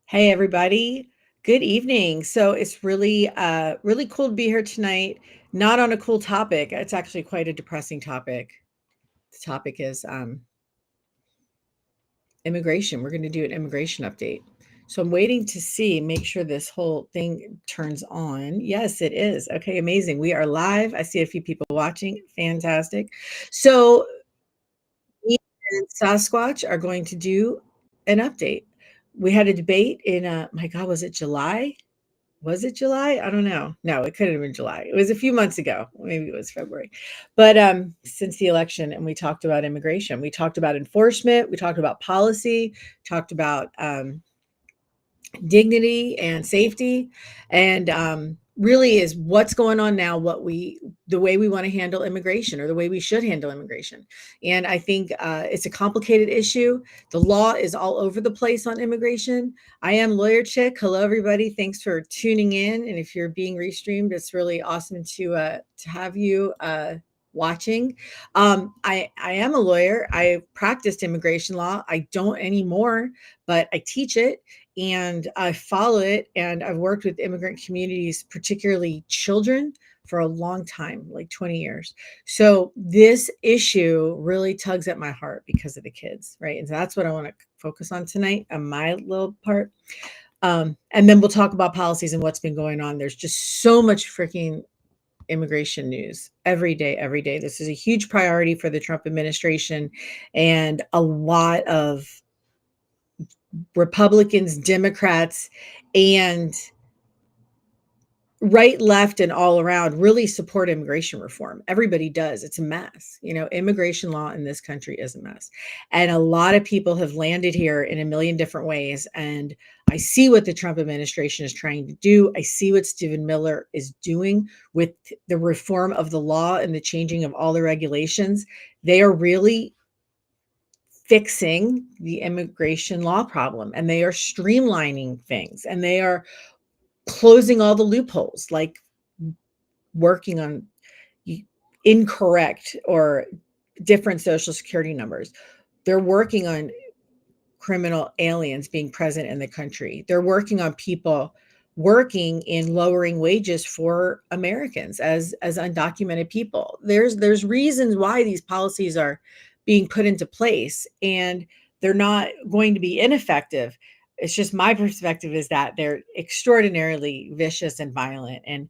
Hey everybody. Good evening. So it's really cool to be here tonight. Not on a cool topic. It's actually quite a depressing topic. The topic is immigration. We're going to do an immigration update. So I'm waiting to make sure this whole thing turns on. Yes, it is. Okay, amazing. We are live. I see a few people watching. Fantastic. So me and Sasquatch are going to do an update. We had a debate in my God, was it July? Was it July? I don't know. No, it couldn't have been July. It was a few months ago. Maybe it was February. But since the election, and we talked about immigration, we talked about enforcement, we talked about policy, talked about dignity and safety, and really is what's going on now, the way we want to handle immigration, or the way we should handle immigration. And I think it's a complicated issue. The law is all over the place on immigration. I am Lawyer Chick. Hello everybody, thanks for tuning in, and if you're being restreamed, it's really awesome to have you watching. I am a lawyer. I practiced immigration law. I don't anymore, but I teach it and I follow it. And I've worked with immigrant communities, particularly children, for a long time, like 20 years. So this issue really tugs at my heart because of the kids, right? And so that's what I want to focus on tonight on my little part. And then we'll talk about policies and what's been going on. There's just so much freaking immigration news every day, every day. This is a huge priority for the Trump administration, and a lot of Republicans, Democrats, and right, left, and all around really support immigration reform. Everybody does. It's a mess. Immigration law in this country is a mess. And a lot of people have landed here in a million different ways. And I see what the Trump administration is trying to do. I see what Stephen Miller is doing with the reform of the law and the changing of all the regulations. They are really fixing the immigration law problem, and they are streamlining things, and they are closing all the loopholes, like working on incorrect or different social security numbers. They're working on criminal aliens being present in the country. They're working on people working in lowering wages for Americans as undocumented people. There's reasons why these policies are being put into place, and they're not going to be ineffective. It's just my perspective is that they're extraordinarily vicious and violent, and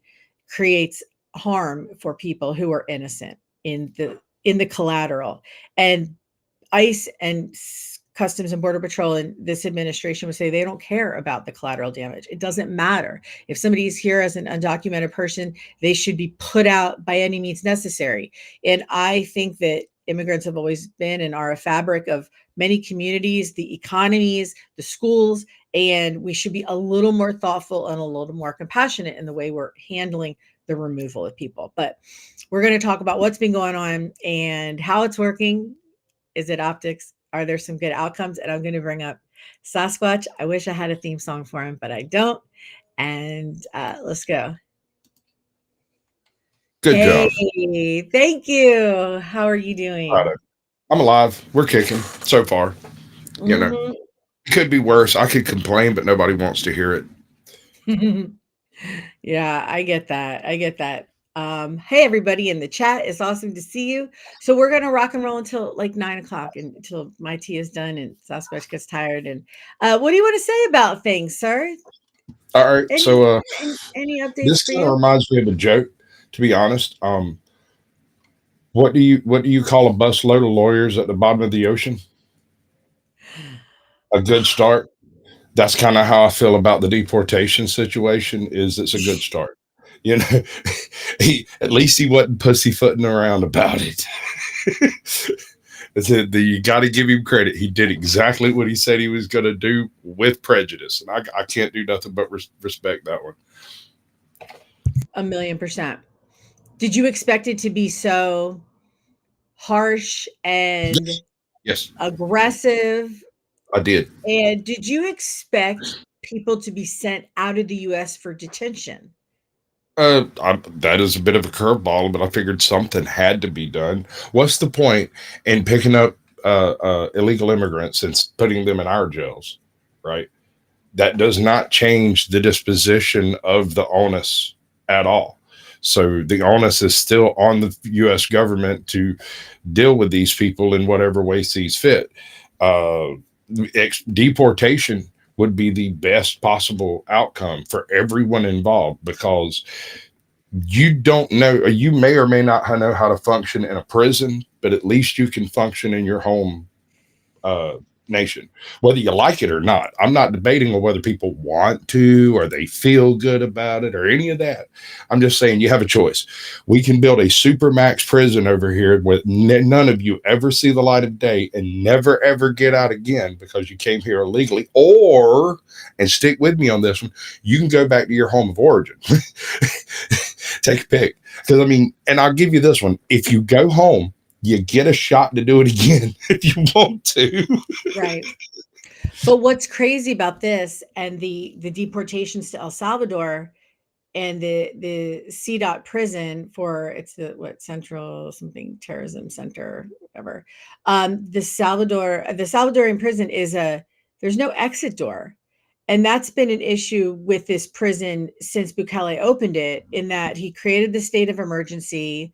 creates harm for people who are innocent in the collateral. And ICE and Customs and Border Patrol and this administration would say they don't care about the collateral damage. It doesn't matter. If somebody is here as an undocumented person, they should be put out by any means necessary. And I think that immigrants have always been and are a fabric of many communities, the economies, the schools, and we should be a little more thoughtful and a little more compassionate in the way we're handling the removal of people. But we're going to talk about what's been going on and how it's working. Is it optics? Are there some good outcomes? And I'm going to bring up Sasquatch. I wish I had a theme song for him, but I don't. And let's go. Good job. Hey, thank you. How are you Right. doing? I'm alive. We're kicking so far. You know, Mhm. could be worse. I could complain, but nobody wants to hear it. Yeah, I get that. I get that. Hey, everybody in the chat. It's awesome to see you. So we're gonna rock and roll until like 9 o'clock, and until my tea is done and Sasquatch gets tired. And what do you want to say about things, sir? All right. Any So any updates this for kind of you? reminds me of a joke, to be honest. What do you call a busload of lawyers at the bottom of the ocean? A good start. That's kind of how I feel about the deportation situation. Is it's a good start. You know, at least he wasn't pussyfooting around about it. You got to give him credit. He did exactly what he said he was going to do with prejudice, and I can't do nothing but respect that one. 1,000,000%. Did you expect it to be so harsh and Yes, yes, aggressive? I did. And did you expect people to be sent out of the US for detention? That is a bit of a curveball, but I figured something had to be done. What's the point in picking up illegal immigrants and putting them in our jails, right? That does not change the disposition of the onus at all. So the onus is still on the U.S. government to deal with these people in whatever way sees fit. Uh, Deportation would be the best possible outcome for everyone involved, because you don't know, or you may or may not know how to function in a prison, but at least you can function in your home uh, nation, whether you like it or not. I'm not debating on whether people want to or they feel good about it or any of that. I'm just saying you have a choice. We can build a super max prison over here where none of you ever see the light of day and never ever get out again because you came here illegally, or, and stick with me on this one, you can go back to your home of origin. Take a pick. Because I mean, and I'll give you this one: if you go home, you get a shot to do it again if you want to. Right. But what's crazy about this and the deportations to El Salvador and the CDOT prison for it's the what Central something terrorism center whatever. The Salvadorian prison is a there's no exit door. And that's been an issue with this prison since Bukele opened it, in that he created the state of emergency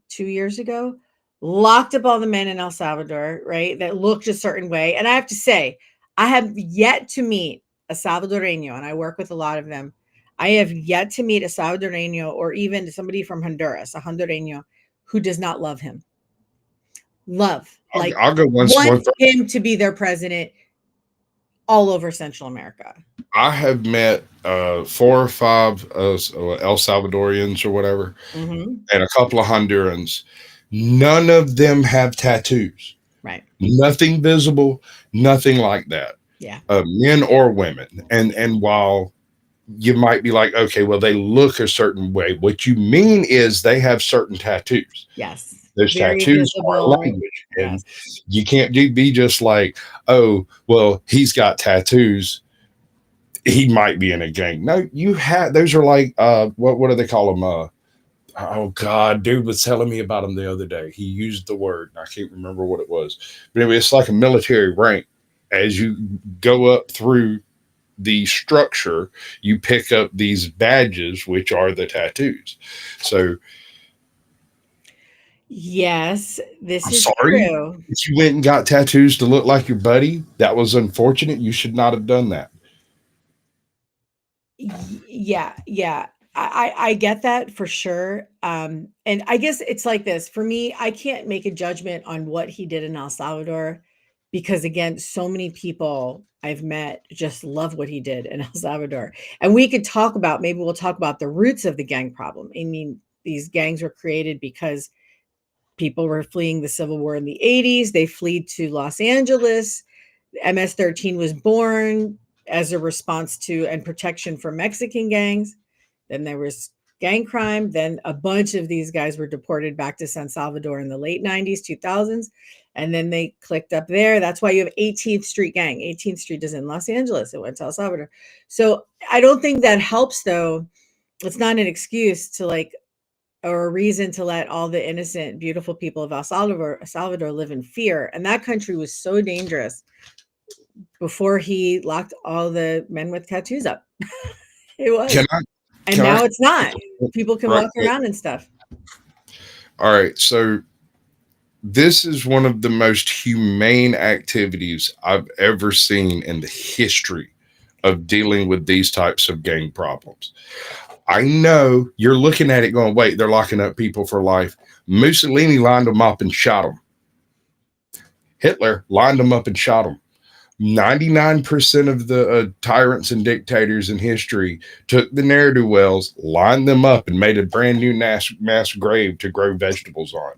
2 years ago, locked up all the men in El Salvador, right? That looked a certain way. And I have to say, I have yet to meet a Salvadoreño, and I work with a lot of them. I have yet to meet a Salvadoreño or even somebody from Honduras, a Hondureño, who does not love him. Love, like, I'll go one want further. him to be their president all over Central America. I have met 4 or 5 El Salvadorians or whatever, Mm-hmm. and a couple of Hondurans. None of them have tattoos. Right. Nothing visible, nothing like that. Yeah. Men or women. And while you might be like, okay, well, they look a certain way, what you mean is they have certain tattoos. Yes. Those Very tattoos are visible. language, Yes. and you can't be just like, oh, well, he's got tattoos, he might be in a gang. No, you have, those are like what do they call them? Oh God, dude was telling me about him the other day. He used the word, I can't remember what it was. But anyway, it's like a military rank. As you go up through the structure, you pick up these badges, which are the tattoos. So Yes, this I'm is sorry true. if you went and got tattoos to look like your buddy. That was unfortunate. You should not have done that. Yeah, yeah. I get that for sure. And I guess it's like this for me. I can't make a judgment on what he did in El Salvador because, again, so many people I've met just love what he did in El Salvador. And we could talk about maybe we'll talk about the roots of the gang problem. I mean, these gangs were created because people were fleeing the Civil War in the 80s. They fled to Los Angeles. MS-13 was born as a response to and protection for Mexican gangs. Then there was gang crime. Then a bunch of these guys were deported back to San Salvador in the late 90s, 2000s. And then they clicked up there. That's why you have 18th Street Gang. 18th Street is in Los Angeles. It went to El Salvador. So I don't think that helps, though. It's not an excuse to like or a reason to let all the innocent, beautiful people of Salvador live in fear. And that country was so dangerous before he locked all the men with tattoos up. It was. Can I? And Can I? now it's not. People can Right. walk around and stuff. All right. So this is one of the most humane activities I've ever seen in the history of dealing with these types of gang problems. I know you're looking at it going, wait, they're locking up people for life. Mussolini lined them up and shot them. Hitler lined them up and shot them. 99% of the tyrants and dictators in history took the ne'er do wells, lined them up, and made a brand new mass grave to grow vegetables on.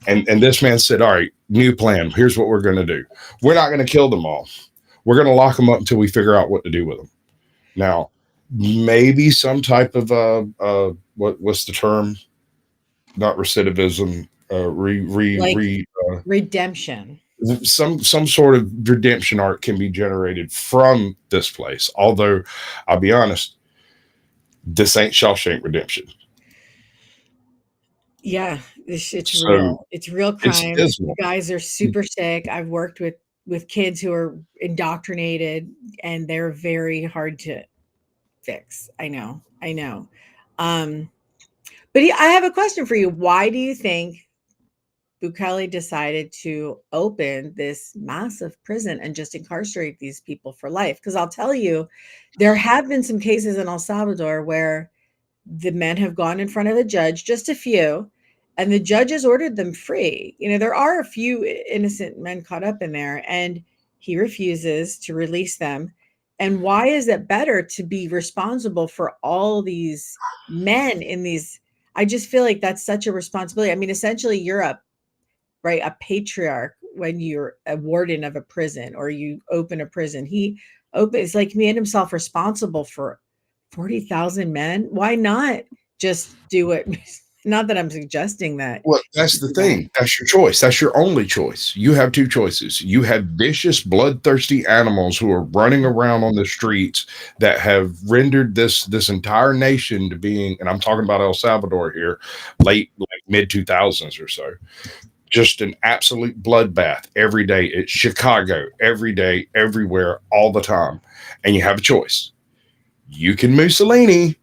And this man said, all right, new plan. Here's what we're going to do. We're not going to kill them all. We're going to lock them up until we figure out what to do with them. Now, maybe some type of what's the term? Not recidivism. Like redemption. Some sort of redemption arc can be generated from this place. Although, I'll be honest, this ain't Shawshank Redemption. Yeah, it's So real. It's real it's crime. dismal. Guys are super sick. I've worked with with kids who are indoctrinated, and they're very hard to fix. I know. I know. Um, but I have a question for you. Why do you think Bukele decided to open this massive prison and just incarcerate these people for life? Because I'll tell you, there have been some cases in El Salvador where the men have gone in front of a judge, just a few, and the judge has ordered them free. You know, there are a few innocent men caught up in there, and he refuses to release them. And why is it better to be responsible for all these men in these? I just feel like that's such a responsibility. I mean, essentially, you're a patriarch when you're a warden of a prison or you open a prison. He opens like made himself responsible for 40,000 men. Why not just do it? Not that I'm suggesting that Well, that's you the do that. thing. That's your choice. That's your only choice. You have two choices. You have vicious, bloodthirsty animals who are running around on the streets that have rendered this entire nation to being, and I'm talking about El Salvador here, late like mid 2000s or so, just an absolute bloodbath every day. It's Chicago every day, everywhere, all the time. And you have a choice. You can Mussolini,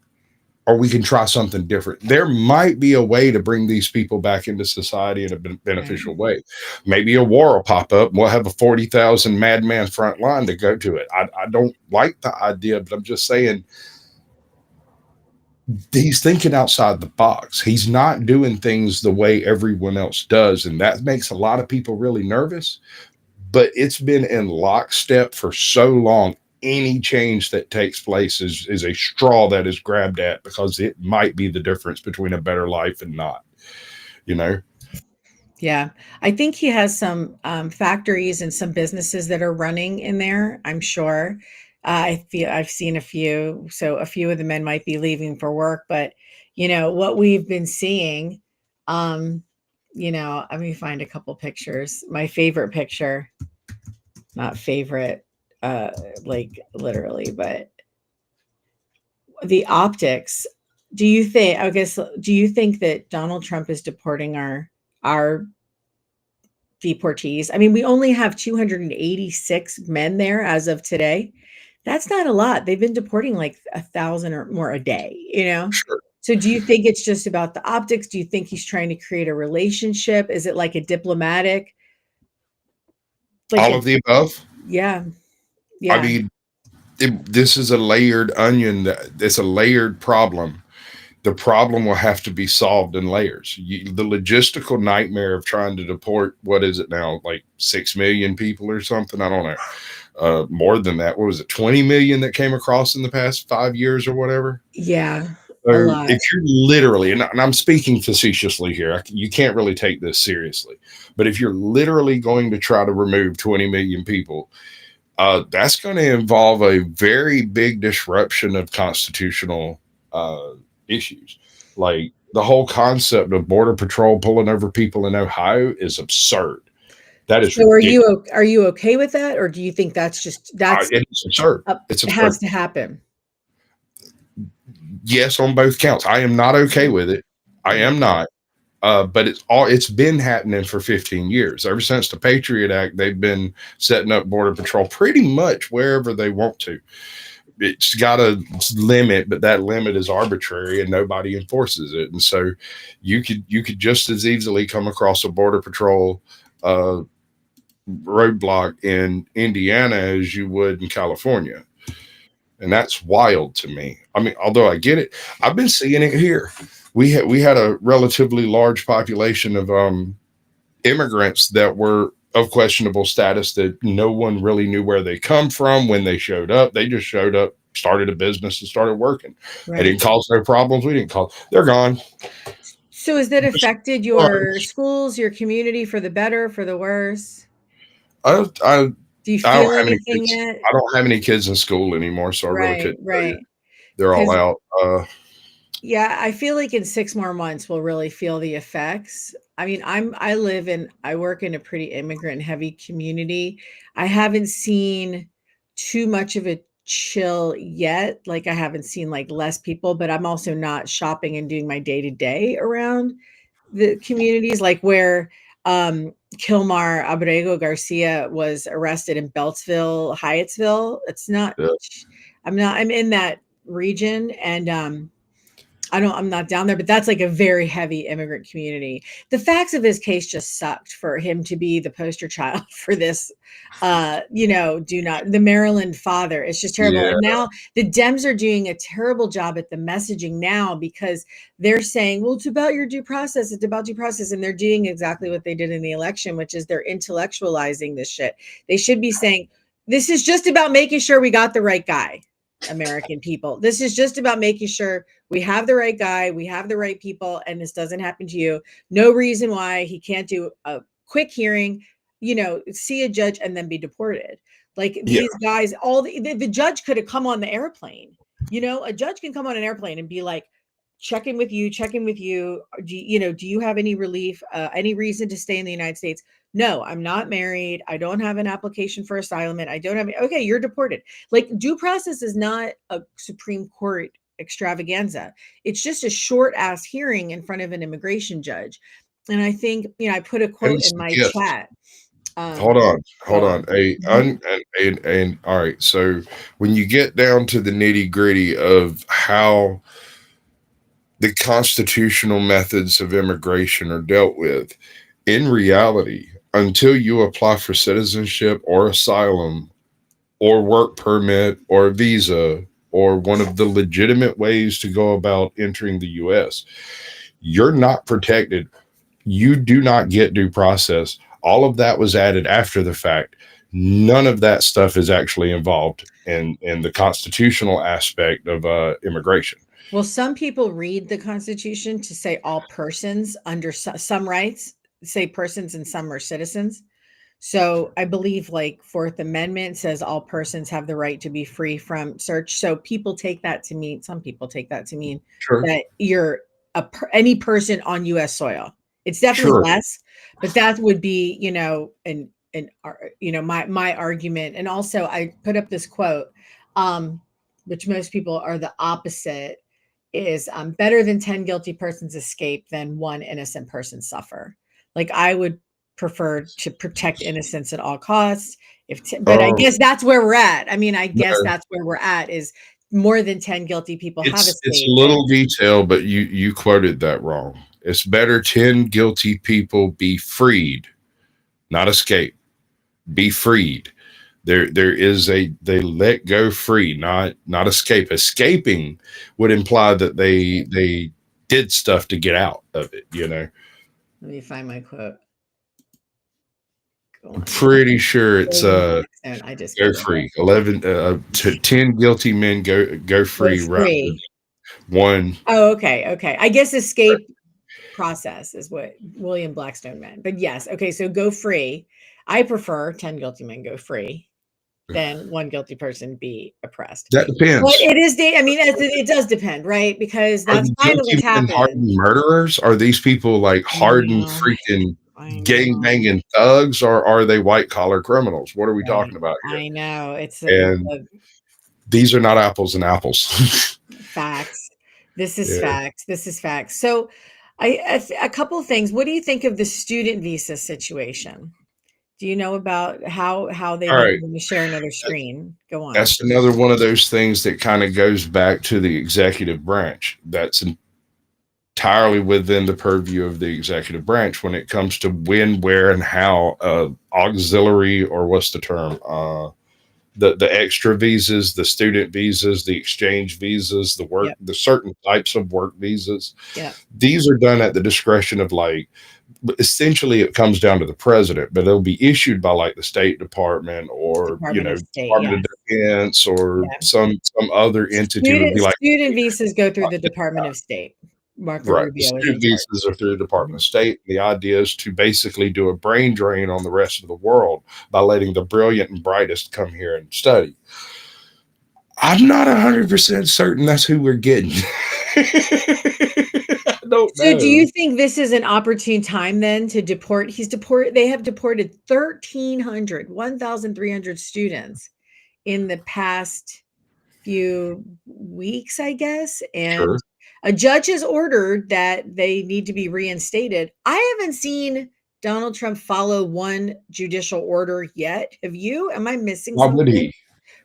or we can try something different. There might be a way to bring these people back into society in a Right. beneficial way. Maybe a war will pop up and we'll have a 40,000 madman front line to go to it. I don't like the idea, but I'm just saying he's thinking outside the box. He's not doing things the way everyone else does. And that makes a lot of people really nervous. But it's been in lockstep for so long. Any change that takes place is a straw that is grabbed at because it might be the difference between a better life and not, you know? Yeah. I think he has some factories and some businesses that are running in there, I'm sure. I feel I've seen a few. So a few of the men might be leaving for work, but what we've been seeing, um, let me find a couple pictures. My favorite picture, not favorite, uh, like literally, but the optics. Do you think that Donald Trump is deporting our deportees? I mean, we only have 286 men there as of today. That's not a lot. They've been deporting like 1,000 or more a day. Sure. So do you think it's just about the optics? Do you think he's trying to create a relationship? Is it like a diplomatic, like All a, of the above. yeah, I yeah, mean, this is a layered onion. It's a layered problem. The problem will have to be solved in layers. The logistical nightmare of trying to deport, what is it now, like 6 million people or something? I don't know. More than that. What was it, 20 million that came across in the past 5 years or whatever? yeah, a So lot. if you're literally, and I'm speaking facetiously here, you can't really take this seriously, but if you're literally going to try to remove 20 million people, that's going to involve a very big disruption of constitutional uh, issues. Like the whole concept of border patrol pulling over people in Ohio is absurd. That is So ridiculous. are you okay with that, or do you think that's It is absurd. It's it absurd. has to happen? Yes, on both counts. I am not okay with it. I Right. am not. But it's been happening for 15 years. Ever since the Patriot Act, they've been setting up border patrol pretty much wherever they want to. It's got a limit, but that limit is arbitrary and nobody enforces it. And so you could just as easily come across a border patrol uh, roadblock in Indiana as you would in California. And that's wild to me. I mean, although I get it, I've been seeing it here. We had a relatively large population of immigrants that were of questionable status that no one really knew where they come from when they showed up. They just showed up, started a business, and started working. They Right. didn't cause no problems. We didn't cause. They're gone. So has that affected your schools, your community for the better, for the worse? I, I Do you I don't feel have any anything kids. yet? I don't have any kids in school anymore, so I really Right, couldn't tell you. right. They're all Because out. yeah, I feel like in 6 more months we'll really feel the effects. I mean, I work in a pretty immigrant heavy community. I haven't seen too much of a chill yet. Like I haven't seen like less people, but I'm also not shopping and doing my day to day around the communities like where Kilmar Abrego Garcia was arrested in Beltsville, Hyattsville. It's not, Yeah. I'm in that region, and I'm not down there, but that's like a very heavy immigrant community. The facts of his case just sucked for him to be the poster child for this. Do not, the Maryland father. It's just terrible. Yeah. And now the Dems are doing a terrible job at the messaging now, because they're saying, well, it's about your due process. It's about due process. And they're doing exactly what they did in the election, which is they're intellectualizing this shit. They should be saying, this is just about making sure we got the right guy. American people. This is just about making sure we have the right guy, we have the right people, and this doesn't happen to you. No reason why he can't do a quick hearing, see a judge and then be deported. Like Yeah. these guys, all the judge could have come on the airplane. A judge can come on an airplane and be like, checking with you, checking with you. Do you have any relief, any reason to stay in the United States? No, I'm not married. I don't have an application for asylum. I don't have, okay, you're deported. Like, due process is not a Supreme Court extravaganza. It's just a short ass hearing in front of an immigration judge. And I think, I put a And quote it's in a my gift. chat. Hold Um, on, hold Go on. on. Mhm. And all right. So when you get down to the nitty gritty of how the constitutional methods of immigration are dealt with, in reality, until you apply for citizenship or asylum or work permit or visa or one of the legitimate ways to go about entering the US, you're not protected. You do not get due process. All of that was added after the fact. None of that stuff is actually involved in the constitutional aspect of immigration. Well, some people read the Constitution to say all persons under some rights, say persons and some are citizens. So I believe like Fourth Amendment says all persons have the right to be free from search. So people take that to mean, some people take that to mean Sure, that you're any person on U.S. soil. It's definitely sure. less, but that would be, my argument. And also I put up this quote, um, which most people are the opposite, is better than 10 guilty persons escape than one innocent person suffer. Like, I would prefer to protect innocence at all costs. But I Oh, guess that's where we're at. I mean, I guess no. that's where we're at, is more than 10 guilty people have It's a escaped. And little detail, but you quoted that wrong. It's better 10 guilty people be freed, not escape. Be freed. There is a they let go free, not escape. Escaping would imply that they did stuff to get out of it, you know. let me find my quote. Go I'm on. pretty sure it's William Blackstone. I just go Googled it. free. 11 to 10 guilty men go Go free rather than free. one. Oh, okay. Okay. I guess escape process is what William Blackstone meant. But yes. Okay. So go free. I prefer 10 guilty men go free than one guilty person be oppressed. That But depends. it is, I mean, it does depend, right? Because Are that's the kind of guilty what's men happened. hardened murderers? Are these people like I hardened know. freaking I gang know. banging thugs, or are they white collar criminals? What are we Right. talking about here? I know. It's And a these are not apples and apples. facts. This is Yeah. facts. This is facts. So, a couple of things. What do you think of the student visa situation? Do you know about how they All need, right. let me share another screen. Go on. That's another one of those things that kind of goes back to the executive branch. That's entirely within the purview of the executive branch when it comes to when, where, and how auxiliary, or what's the term? The extra visas, the student visas, the exchange visas, Yep. the certain types of work visas. Yep. These are done at the discretion of, like, essentially it comes down to the president, but it'll be issued by like the State Department, or Department of State. Department Yes. of Defense, or Yeah. some other entity would be like, Student visas go through the Department of State. Marco right. The Rubio is in student charge. visas are through the Department Mhm. of State. The idea is to basically do a brain drain on the rest of the world by letting the brilliant and brightest come here and study. I'm not 100% certain that's who we're getting. I don't So do know. you think this is an opportune time then to deport? They have deported 1,300 students in the past few weeks, I guess. And Sure. a judge has ordered that they need to be reinstated. I haven't seen Donald Trump follow one judicial order yet? Have you? Am I missing Why would something? he? No,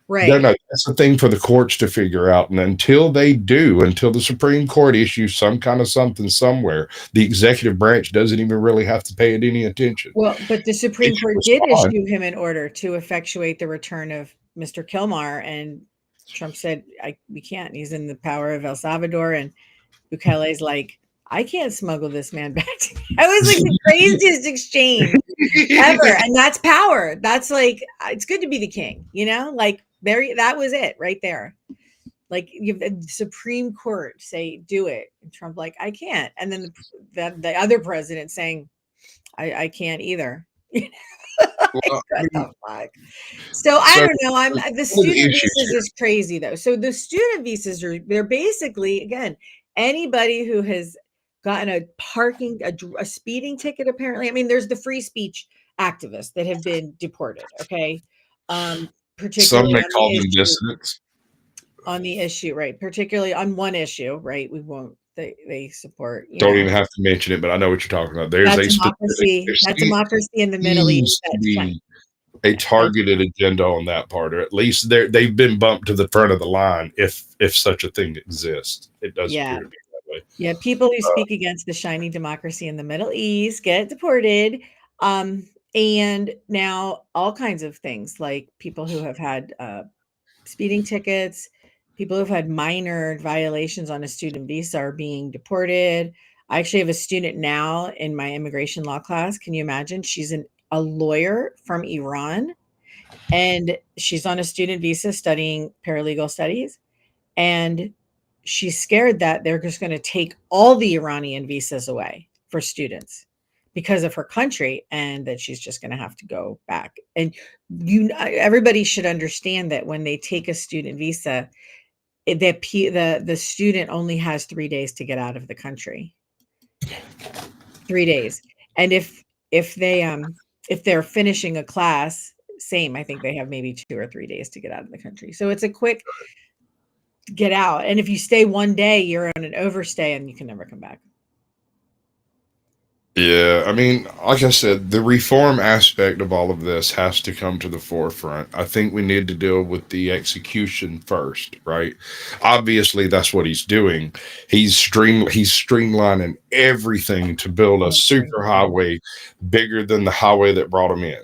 Right. no, that's a thing for the courts to figure out. And until they do, until the Supreme Court issues some kind of something somewhere, the executive branch doesn't even really have to pay it any attention. Well, but the They Supreme can Court did respond. issue him an order to effectuate the return of Mr. Kilmar, and Trump said, "We can't. He's in the power of El Salvador." And Bukele's like, "I can't smuggle this man back." That was like the craziest exchange ever, and that's power. That's like it's good to be the king, Like there, that was it right there. Like you have the Supreme Court say, "Do it," and Trump like, "I can't," and then the other president saying, I can't either." Like, Well, I what mean, the fuck? So I so don't know. The one of the student issues visas here, is crazy though. So the student visas they're basically again anybody who has gotten a speeding ticket. Apparently, I mean, there's the free speech activists that have been deported. Okay, some particularly may call them dissidents. on the issue, right? Particularly on one issue, right? We won't. They support, Don't even have to mention it, but I know what you're talking about. There's that a specific, democracy, there that democracy in the Middle East. seems to be a Yeah, that targeted agenda on that part, or at least they've been bumped to the front of the line, if such a thing exists. It does yeah. appear to be that way. Yeah, people who speak against the shiny democracy in the Middle East get deported. And now all kinds of things like people who have had speeding tickets, people who've had minor violations on a student visa are being deported. I actually have a student now in my immigration law class. Can you imagine? She's a lawyer from Iran, and she's on a student visa studying paralegal studies. And she's scared that they're just going to take all the Iranian visas away for students because of her country, and that she's just going to have to go back. And everybody should understand that when they take a student visa, the student only has 3 days to get out of the country. 3 days. And if they're finishing a class, same, I think they have maybe 2 or 3 days to get out of the country. So it's a quick get out. And if you stay 1 day, you're on an overstay and you can never come back. Yeah, I mean, like I said, the reform aspect of all of this has to come to the forefront. I think we need to deal with the execution first, right? Obviously, that's what he's doing. He's streamlining everything to build a super Everything. highway bigger than the highway that brought him in,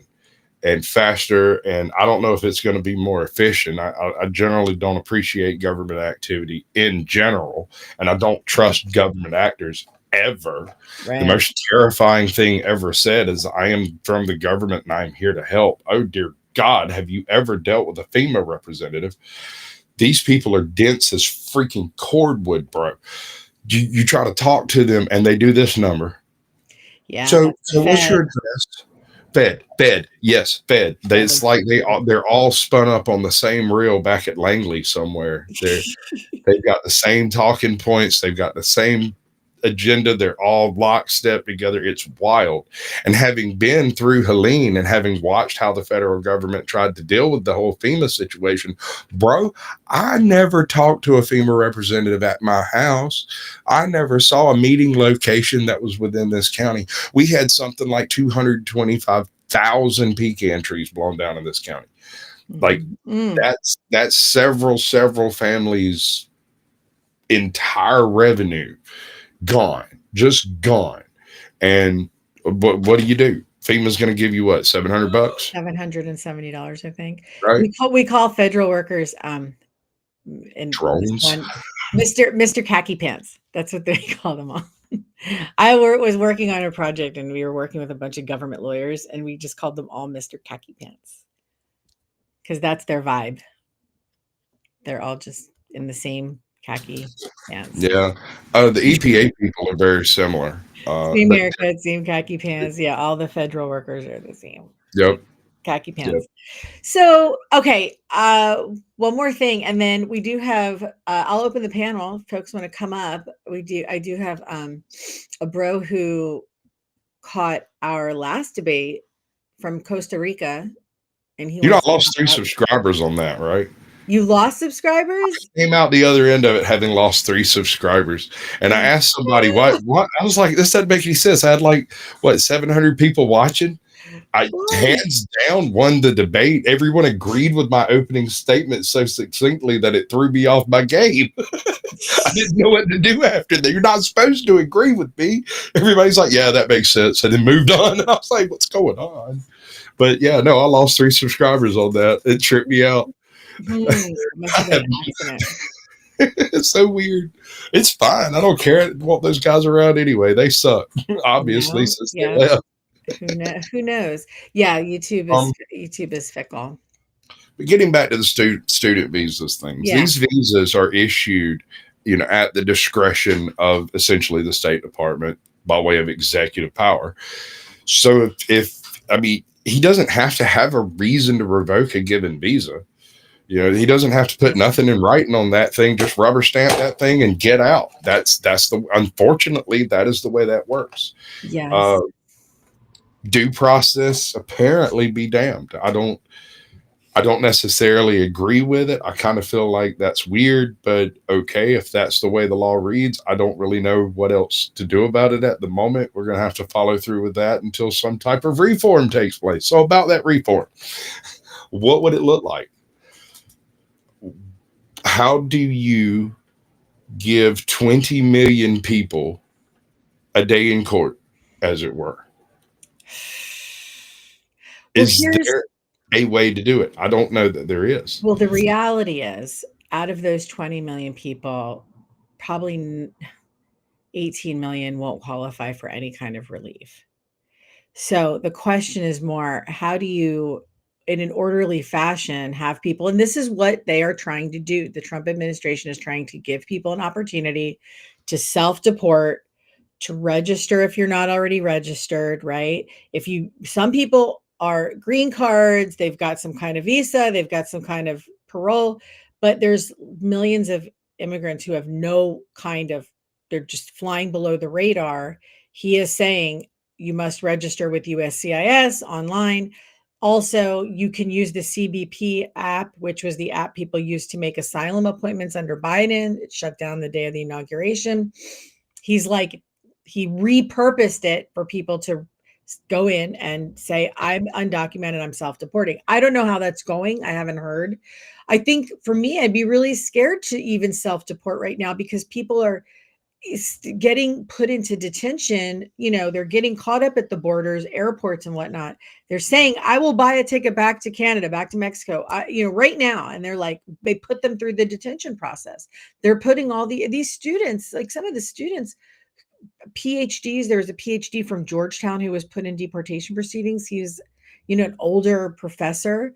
and faster. And I don't know if it's going to be more efficient. I generally don't appreciate government activity in general, and I don't trust government actors ever. The Right. most terrifying thing ever said is, "I am from the government and I am here to help." Oh, dear God, have you ever dealt with a FEMA representative? These people are dense as freaking cordwood, bro. You try to talk to them and they do this number. Yeah, So, that's the so what's Fed. your address? Fed, yes, Fed. Fed It's like they're all spun up on the same reel back at Langley somewhere. They've got the same talking points. They've got the same agenda. They're all lockstep together. It's wild. And having been through Helene and having watched how the federal government tried to deal with the whole FEMA situation, bro, I never talked to a FEMA representative at my house. I never saw a meeting location that was within this county. We had something like 225,000 pecan trees blown down in this county. Like, Mm. that's several families' entire revenue gone, just gone. And what do you do? FEMA's going to give you what, $700, $770, I think. right? We call federal workers in this Drones. one Mr. Khaki Pants. That's what they call them all. Was working on a project and we were working with a bunch of government lawyers and we just called them all Mr. Khaki Pants because that's their vibe. They're all just in the same khaki pants. Yeah. The EPA people are very similar. Same haircut, same khaki pants. Yeah, all the federal workers are the same. Yep. Khaki Yep. pants. So, okay, one more thing, and then we do have. I'll open the panel. If folks want to come up. I do have a bro who caught our last debate from Costa Rica, and he You know, wants I to lost talk 3 about. subscribers on that, right? You lost subscribers? Came out the other end of it having lost 3 subscribers. And I asked somebody why. What I was like, this doesn't make any sense. I had like what 700 people watching. I Why? hands down won the debate. Everyone agreed with my opening statement so succinctly that it threw me off my game. I didn't know what to do after that. You're not supposed to agree with me. Everybody's like, yeah, that makes sense. And then moved on. And I was like, what's going on? But yeah, no, I lost 3 subscribers on that. It tripped me out. Must have been an accident. It's so weird. It's fine. I don't care. I want those guys around anyway. They suck, obviously, No, since they yeah. left. Who knows? Yeah, Um, YouTube is fickle. but getting back to the student visas things, Yeah. these visas are issued, at the discretion of essentially the State Department by way of executive power. So if I mean, he doesn't have to have a reason to revoke a given visa. He doesn't have to put nothing in writing on that thing, just rubber stamp that thing and get out. Unfortunately, that is the way that works. Uh, Yes. due process apparently be damned. I don't necessarily agree with it. I kind of feel like that's weird, but okay, if that's the way the law reads, I don't really know what else to do about it at the moment. We're going to have to follow through with that until some type of reform takes place. So about that reform, what would it look like? How do you give 20 million people a day in court, as it were? Well, Is there a way to do it? I don't know that there is. the reality is, out of those 20 million people, probably 18 million won't qualify for any kind of relief. So the question is more, how do you, in an orderly fashion, have people, and this is what they are trying to do. The Trump administration is trying to give people an opportunity to self-deport, to register if you're not already registered, right? Some people are green cards, they've got some kind of visa, they've got some kind of parole, but there's millions of immigrants who have no kind of, they're just flying below the radar. He is saying you must register with USCIS online. Also, you can use the CBP app, which was the app people used to make asylum appointments under Biden. It shut down the day of the inauguration. He's like, he repurposed it for people to go in and say, I'm undocumented, I'm self-deporting. I don't know how that's going. I haven't heard. I think for me, I'd be really scared to even self-deport right now because people are getting put into detention. They're getting caught up at the borders, airports and whatnot. They're saying, I will buy a ticket back to Canada, back to Mexico, right now. And they're like, they put them through the detention process. They're putting all these students, like some of the students, PhDs. There was a PhD from Georgetown who was put in deportation proceedings. He's, an older professor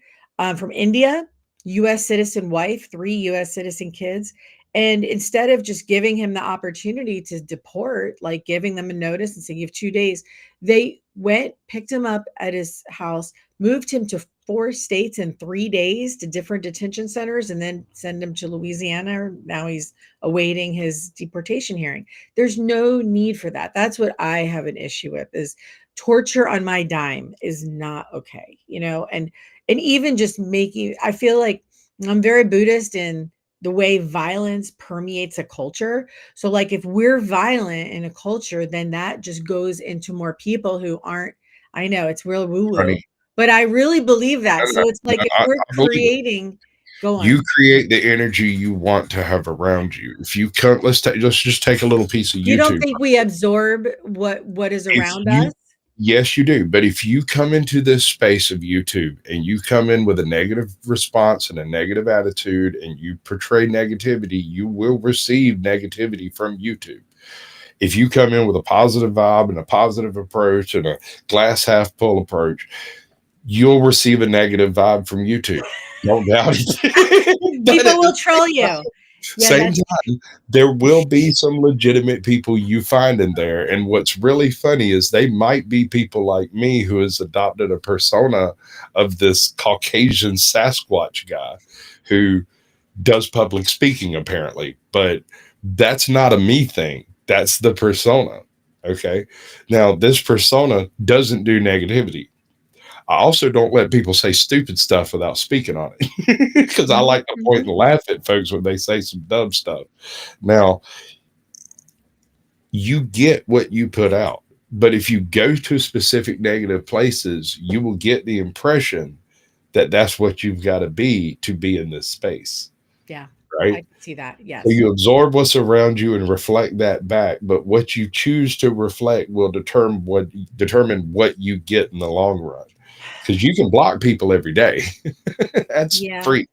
from India, U.S. citizen wife, 3 U.S. citizen kids. And instead of just giving him the opportunity to deport, like giving them a notice and saying you have 2 days, they went, picked him up at his house, moved him to 4 states in 3 days to different detention centers, and then send him to Louisiana. Now he's awaiting his deportation hearing. There's no need for that. That's what I have an issue with, is torture on my dime is not okay, and even just making, I feel like I'm very Buddhist in the way violence permeates a culture. So like if we're violent in a culture, then that just goes into more people who aren't, I know it's real woo-woo, Funny. but I really believe that. So it's No, like if I we're believe it. creating, go on. You create the energy you want to have around you. If you come, let's just take a little piece of You don't YouTube. think we absorb what is If around you us? Yes, you do. But if you come into this space of YouTube and you come in with a negative response and a negative attitude and you portray negativity, you will receive negativity from YouTube. If you come in with a positive vibe and a positive approach and a glass half full approach, you'll receive a negative vibe from YouTube. No doubt it. But People at the will troll you. Yeah, same that's time, there will be some legitimate people you find in there. And what's really funny is they might be people like me who has adopted a persona of this Caucasian Sasquatch guy who does public speaking, apparently. But that's not a me thing, that's the persona. Okay. Now, this persona doesn't do negativity. I also don't let people say stupid stuff without speaking on it because I Mhm, like to point mhm. and laugh at folks when they say some dumb stuff. Now, you get what you put out. But if you go to specific negative places, you will get the impression that that's what you've got to be in this space, Yeah, I right? can see that, So yes. you absorb what's around you and reflect that back, but what you choose to reflect will determine what you get in the long run. Because you can block people every day. That's Yeah. free.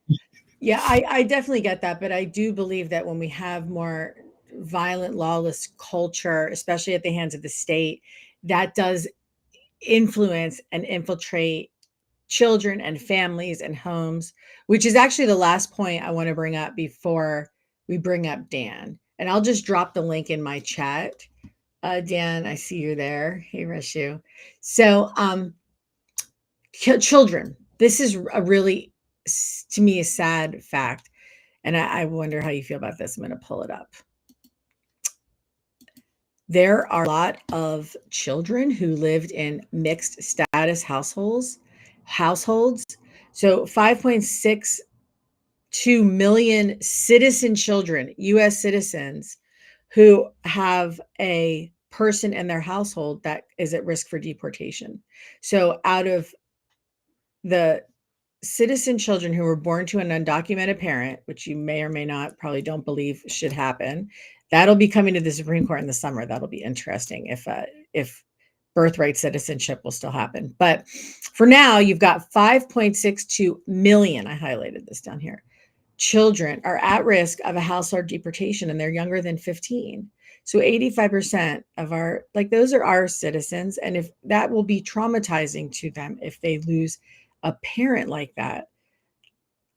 Yeah, I definitely get that, but I do believe that when we have more violent, lawless culture, especially at the hands of the state, that does influence and infiltrate children and families and homes, which is actually the last point I want to bring up before we bring up Dan. And I'll just drop the link in my chat. Dan, I see you there. Hey, Rashu. So, children, this is a really, to me, a sad fact. And I wonder how you feel about this. I'm going to pull it up. There are a lot of children who lived in mixed status households. So 5.62 million citizen children, US citizens, who have a person in their household that is at risk for deportation. So out of the citizen children who were born to an undocumented parent, which you may or may not probably don't believe should happen, that'll be coming to the Supreme Court in the summer. That'll be interesting if birthright citizenship will still happen. But for now, you've got 5.62 million. I highlighted this down here. Children are at risk of a household deportation, and they're younger than 15. So 85% of our, like, those are our citizens, and if that will be traumatizing to them if they lose a parent like that.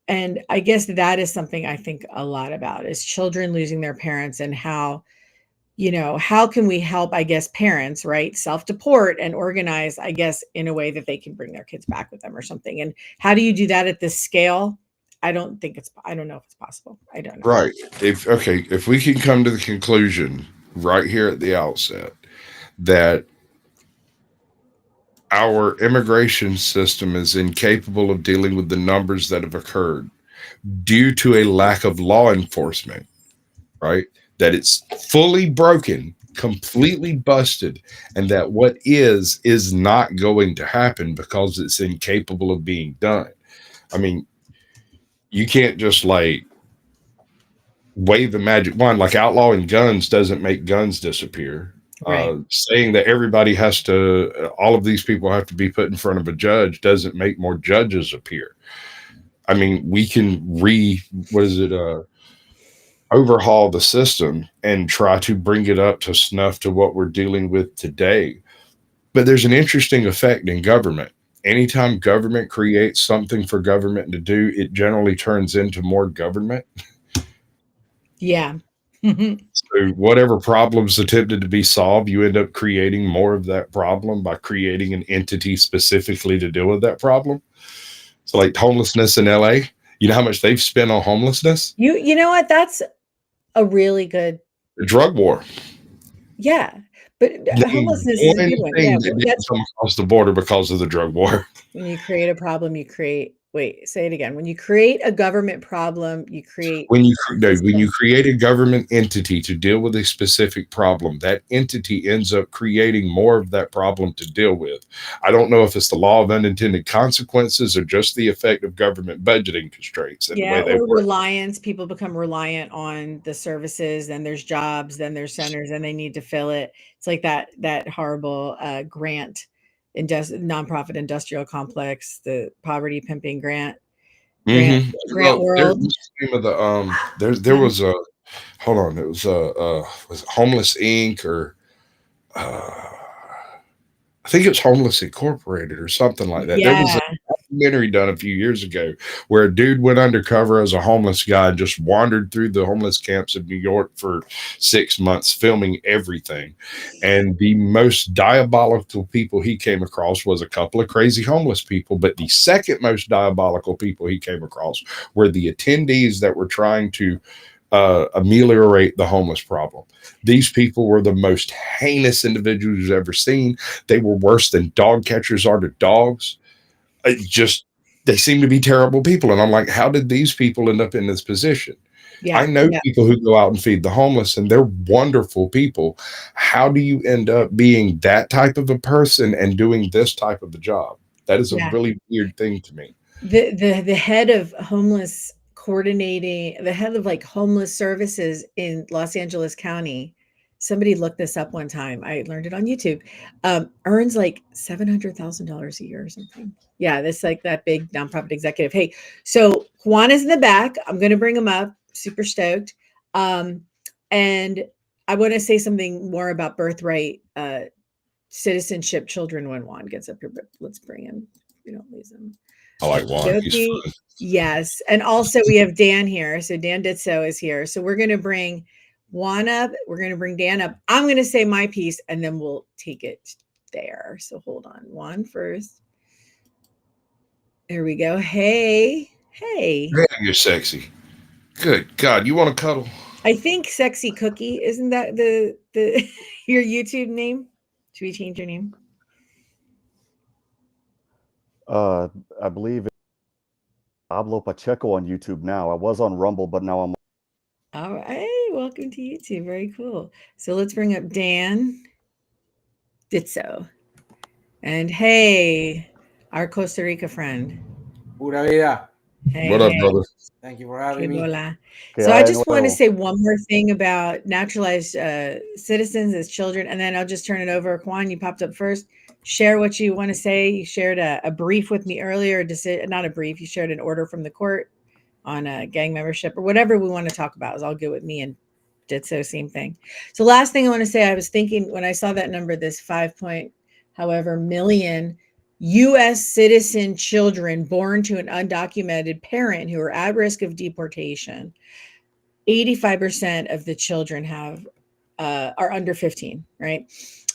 And I guess that is something I think a lot about, is children losing their parents, and how, how can we help, I guess, parents, right, self-deport and organize, I guess, in a way that they can bring their kids back with them or something. And how do you do that at this scale? I don't know if it's possible. I don't know. Right. If we can come to the conclusion right here at the outset that our immigration system is incapable of dealing with the numbers that have occurred due to a lack of law enforcement, right? That it's fully broken, completely busted, and that what is not going to happen because it's incapable of being done. I mean, you can't just like wave a magic wand. Like outlawing guns doesn't make guns disappear. Right. Saying that everybody has to, all of these people have to be put in front of a judge doesn't make more judges appear. I mean, we can what is it, overhaul the system and try to bring it up to snuff to what we're dealing with today. But there's an interesting effect in government. Anytime government creates something for government to do, it generally turns into more government. Yeah. So whatever problems attempted to be solved, you end up creating more of that problem by creating an entity specifically to deal with that problem. So like homelessness in LA, you know how much they've spent on homelessness? You know what? That's a really good, The drug war. yeah. But Name homelessness is a one good one. thing Yeah, that didn't that's come across the border because of the drug war. when you create a problem, you create, wait, say it again. When you create a government problem, you create a When you system. create a government entity to deal with a specific problem, that entity ends up creating more of that problem to deal with. I don't know if it's the law of unintended consequences or just the effect of government budgeting constraints and the Yeah, way they or work. reliance. People become reliant on the services, then there's jobs, then there's centers, and they need to fill it. It's like that horrible nonprofit industrial complex, the poverty pimping grant grant Well, world. what's the name of the there Yeah. was a hold on, it was it Homeless Inc. or uh I think it's Homeless Incorporated or something like that. There was a Yeah. documentary done a few years ago where a dude went undercover as a homeless guy and just wandered through the homeless camps of New York for 6 months, filming everything. And the most diabolical people he came across was a couple of crazy homeless people. But the second most diabolical people he came across were the attendees that were trying to ameliorate the homeless problem. These people were the most heinous individuals you've ever seen. They were worse than dog catchers are to dogs. just they seem to be terrible people, and I'm like, how did these people end up in this position? I Yeah, know yeah, people who go out and feed the homeless, and they're wonderful people. How do you end up being that type of a person and doing this type of a job? That is a yeah. really weird thing to me. The head of homeless coordinating, the head of like homeless services in Los Angeles County, somebody looked this up one time. I learned it on YouTube. Earns like $700,000 a year or something. Yeah, this like that big nonprofit executive. Hey, so Juan is in the back. I'm going to bring him up. Super stoked. Um, and I want to say something more about birthright citizenship children when Juan gets up here, but let's bring him. We don't lose him. I like Juan. He's Okie fun. yes, and also we have Dan here. So Dan Ditso is here. So we're gonna bring Juan up. We're gonna bring Dan up. I'm gonna say my piece, and then we'll take it there. So hold on, Juan first. There we go. Hey, hey. Man, you're sexy. Good God, you want to cuddle? I think Sexy Cookie isn't that the your YouTube name? Should we change your name? Uh, I believe it's Pablo Pacheco on YouTube now. I was on Rumble, but now I'm. All right, welcome to YouTube. Very cool. So let's bring up Dan Ditso. And hey, our Costa Rica friend. Pura vida. Hey, What up, hey, brother? Thank you for que having me. bola. Que So I hay de just want to nuevo? say one more thing about naturalized citizens as children, and then I'll just turn it over. Juan, you popped up first. Share what you want to say. You shared a brief with me earlier, not a brief. You shared an order from the court on a gang membership or whatever we want to talk about is all good with me and did so same thing. So last thing I want to say, I was thinking when I saw that number, this 5 however million US citizen children born to an undocumented parent who are at risk of deportation. 85% of the children have are under 15, right?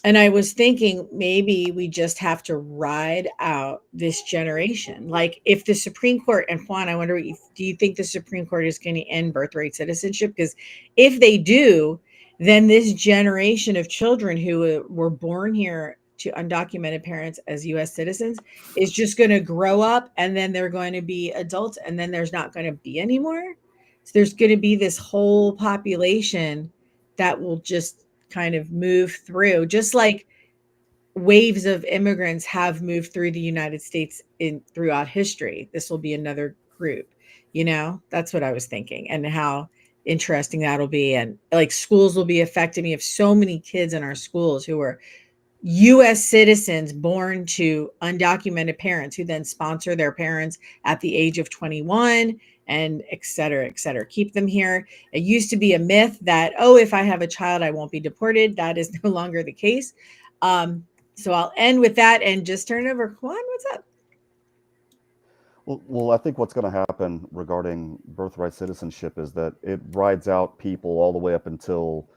And I was thinking maybe we just have to ride out this generation. Like if the Supreme Court, and Juan, I wonder, do you think the Supreme Court is going to end birthright citizenship? Because if they do, then this generation of children who were born here to undocumented parents as US citizens is just going to grow up and then they're going to be adults and then there's not going to be any more. So there's going to be this whole population that will just kind of move through, just like waves of immigrants have moved through the United States in throughout history. This will be another group, that's what I was thinking, and how interesting that'll be. And like schools will be affected. We have so many kids in our schools who are US citizens born to undocumented parents who then sponsor their parents at the age of 21 and et cetera, et cetera. Keep them here. It used to be a myth that, oh, if I have a child, I won't be deported. That is no longer the case. So I'll end with that and just turn it over. Juan, what's up? Well, I think what's going to happen regarding birthright citizenship is that it rides out people all the way up until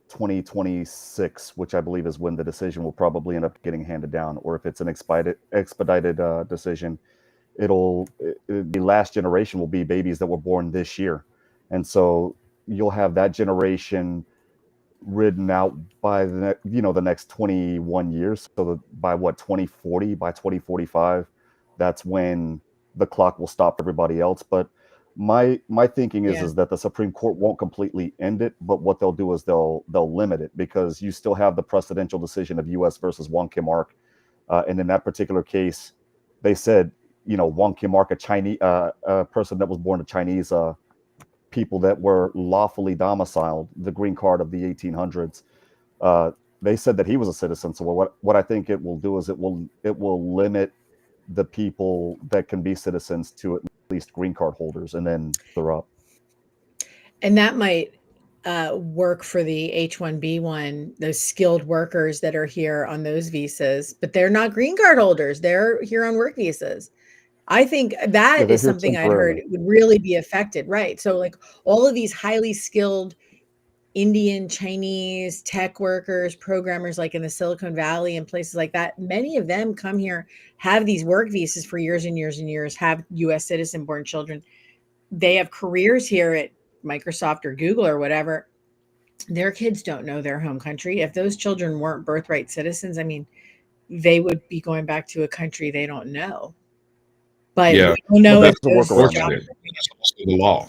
2026, which I believe is when the decision will probably end up getting handed down. Or if it's an expedited decision, the last generation will be babies that were born this year, and so you'll have that generation ridden out by the next 21 years. So that by what 2040, by 2045, that's when the clock will stop for everybody else. But my thinking is Yeah. is that the Supreme Court won't completely end it, but what they'll do is they'll limit it, because you still have the precedential decision of U.S. versus Wong Kim Ark, and in that particular case, they said, Wong Kim Ark, a person that was born to Chinese people that were lawfully domiciled, the green card of the 1800s. Uh, they said that he was a citizen. So what I think it will do is it will limit the people that can be citizens to at least green card holders, and then they're up. And that might work for the H-1B, those skilled workers that are here on those visas, but they're not green card holders. They're here on work visas. I think Yeah, that they're is here something I'd heard temporarily. would really be affected, right? So, like all of these highly skilled Indian, Chinese tech workers, programmers, like in the Silicon Valley and places like that, many of them come here, have these work visas for years and years and years, have US citizen born children. They have careers here at Microsoft or Google or whatever. Their kids don't know their home country. If those children weren't birthright citizens, I mean, they would be going back to a country they don't know. but Yeah, we don't know but if there's a those workaround jobs. now. unfortunate. That's also the law.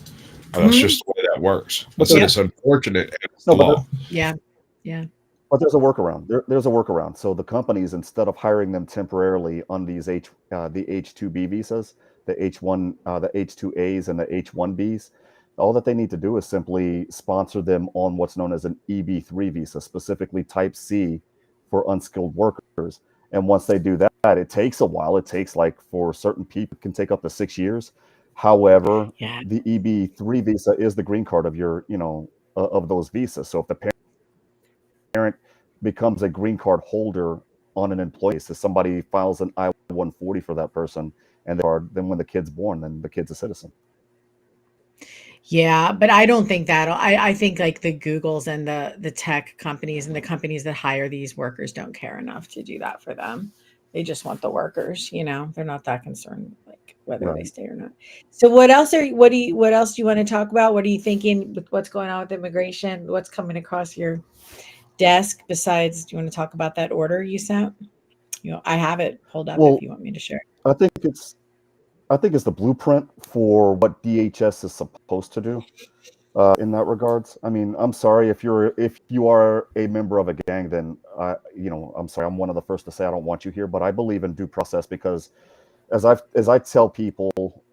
That's Mhm. just the way that works. I But said there's it's unfortunate and it's the no, but law. Yeah, yeah, But there's a workaround. There's a workaround. So the companies, instead of hiring them temporarily on these the H-2B visas, the H-1, the H-2As, and the H-1Bs, all that they need to do is simply sponsor them on what's known as an EB-3 visa, specifically Type C for unskilled workers. And once they do that, it takes a while. It takes like for certain people, it can take up to 6 years. However, yeah. the EB-3 visa is the green card of your, of those visas. So if the parent becomes a green card holder on an employee. So somebody files an I-140 for that person, and then when the kid's born, then the kid's a citizen. Yeah, but I don't think that'll I think like the Googles and the tech companies and the companies that hire these workers don't care enough to do that for them. They just want the workers, you know. They're not that concerned like whether they Right. stay or not. So what else do you want to talk about? What are you thinking with what's going on with immigration? What's coming across your desk besides do you want to talk about that order you sent? You know, I have it pulled up if Well, you want me to share. I think it's I think it's the blueprint for what DHS is supposed to do in that regards. I mean, I'm sorry if you are a member of a gang, then I'm sorry. I'm one of the first to say I don't want you here, but I believe in due process because as I tell people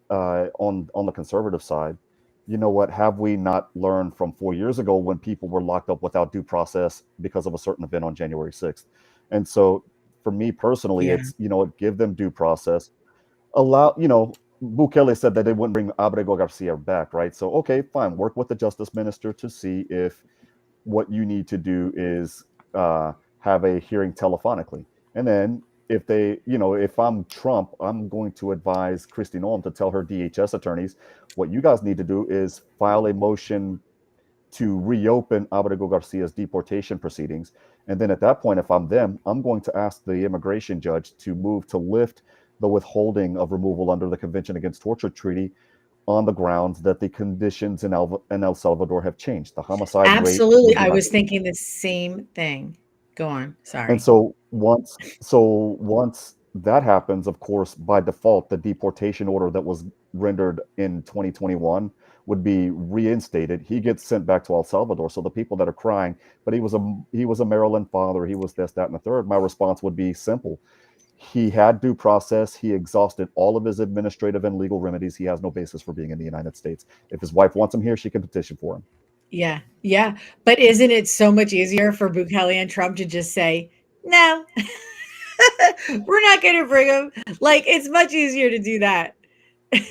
on the conservative side, you know what? Have we not learned from 4 years ago when people were locked up without due process because of a certain event on January 6th? And so, for me personally, Yeah. it's give them due process. Allow Bukele said that they wouldn't bring Abrego Garcia back, right? So okay, fine, work with the justice minister to see if what you need to do is have a hearing telephonically. And then if I'm Trump, I'm going to advise Kristi Noem to tell her DHS attorneys what you guys need to do is file a motion to reopen Abrego Garcia's deportation proceedings. And then at that point, if I'm them, I'm going to ask the immigration judge to move to lift the withholding of removal under the Convention Against Torture Treaty on the grounds that the conditions in El Salvador have changed. The homicide rate Absolutely. would I not. was thinking the same thing. Go on. And Sorry. so once that happens, of course, by default, the deportation order that was rendered in 2021 would be reinstated. He gets sent back to El Salvador. So the people that are crying, but he was a Maryland father, he was this, that, and the third. My response would be simple. He had due process. He exhausted all of his administrative and legal remedies. He has no basis for being in the United States. If his wife wants him here, she can petition for him. Yeah. Yeah. But isn't it so much easier for Bukele and Trump to just say, no, we're not going to bring him? Like, it's much easier to do that. But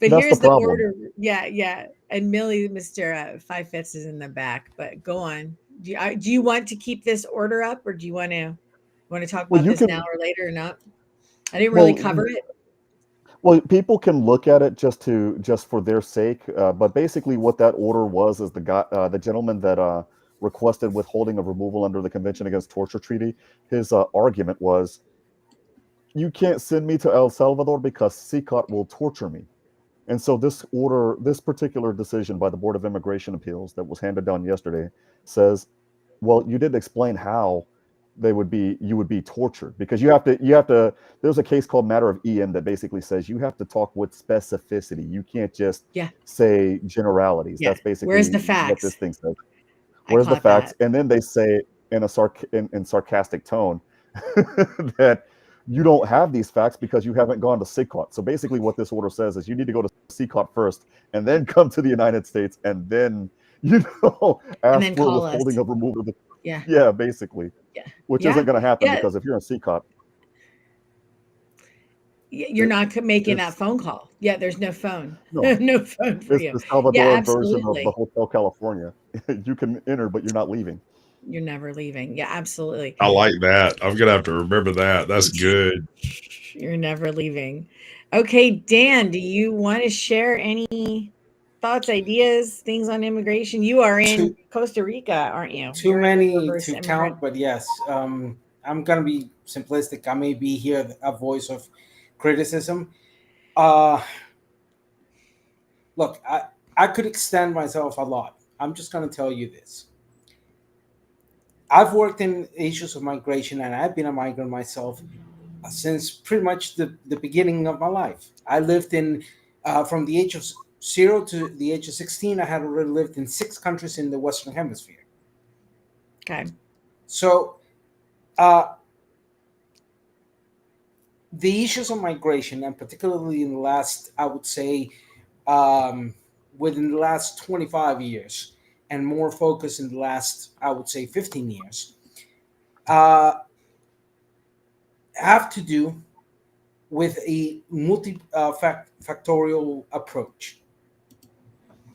That's the here's the problem. order. Yeah. Yeah. And Millie, Mr. Five Fifths is in the back, but go on. Do you want to keep this order up or do you want to talk Well, about you this now can. or later or not? I didn't really Well, cover it. Well, people can look at it just for their sake, but basically, what that order was is the gentleman that requested withholding of removal under the Convention Against Torture Treaty. His argument was, "You can't send me to El Salvador because CICOT will torture me." And so this particular decision by the Board of Immigration Appeals that was handed down yesterday says, well, you didn't explain how you would be tortured because you have to there's a case called Matter of EM that basically says you have to talk with specificity. You can't just Yeah. say generalities. Yeah. That's Where's basically the what this facts? thing says. I Where's the caught facts? that. And then they say in sarcastic tone that you don't have these facts because you haven't gone to CICOT. So basically, what this order says is you need to go to CICOT first, and then come to the United States, and then And ask then for call us. withholding of removal. Yeah. Yeah, basically, Yeah. which Yeah. isn't going to happen Yeah. because if you're in CICOT, You're it, not making that it's phone call. Yeah, there's no phone. no, No phone for it's you. the Yeah, Salvadoran version of the absolutely. Hotel California. You can enter, but you're not leaving. You're never leaving. Yeah, absolutely. I like that. I'm gonna have to remember that. That's good. You're never leaving. Okay, Dan, do you want to share any thoughts, ideas, things on immigration? You are in Too Costa Rica, aren't you? too You're a many reverse to immigrant. count, but yes, I'm gonna be simplistic. I may be here a voice of criticism. Uh, Look, I could extend myself a lot. I'm just gonna tell you this. I've worked in issues of migration, and I've been a migrant myself. since pretty much the beginning of my life. I lived in from the age of 0 to the age of 16. I had already lived in 6 countries in the Western Hemisphere. Okay. So uh, the issues of migration, and particularly in the last, I would say, um, within the last 25 years, and more focused in the last, I would say, 15 years, uh, have to do with a multi-factorial approach.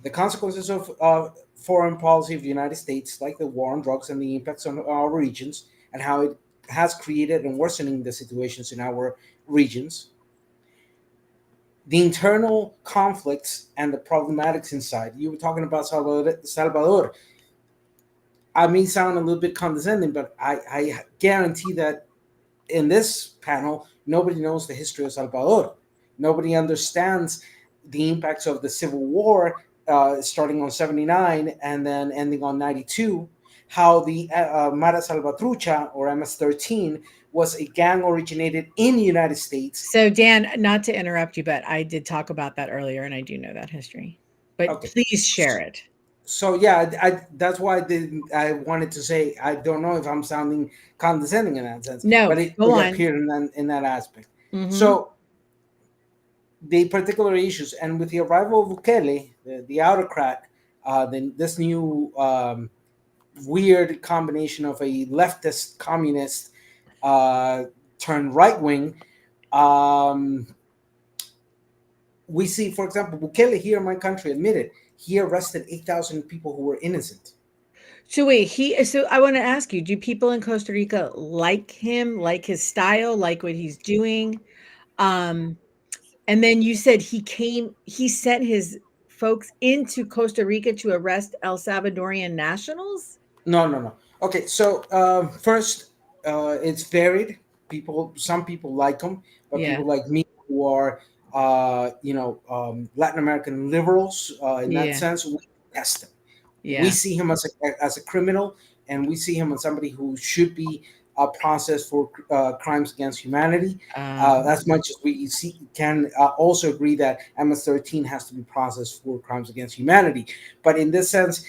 The consequences of foreign policy of the United States, like the war on drugs and the impacts on our regions, and how it has created and worsening the situations in our regions, the internal conflicts and the problematics inside. You were talking about Salvador. I may sound a little bit condescending, but I guarantee that in this panel, nobody knows the history of Salvador. Nobody understands the impacts of the Civil War, starting on 79 and then ending on 92. How the Mara Salvatrucha, or MS-13, was a gang originated in the United States. So, Dan, not to interrupt you, but I did talk about that earlier, and I do know that history. But Okay. please share it. So yeah, that's why I wanted to say I don't know if I'm sounding condescending in that sense, No, but it, go it on. appeared in that aspect. Mhm. So the particular issues, and with the arrival of Bukele, the autocrat, then this new weird combination of a leftist communist uh, turned right wing. Um, we see, for example, Bukele here in my country admitted he arrested 8,000 people who were innocent. So wait, so I wanna ask you, do people in Costa Rica like him, like his style, like what he's doing? Um, and then you said he sent his folks into Costa Rica to arrest El Salvadorian nationals? No, no, no. Okay, so first, it's varied. Some people like them, but Yeah, people like me who are, Latin American liberals, in that yeah, sense, we test him. We yeah. see him as a criminal, and we see him as somebody who should be processed for crimes against humanity. As Um, much as we can also agree that MS-13 has to be processed for crimes against humanity, but in this sense.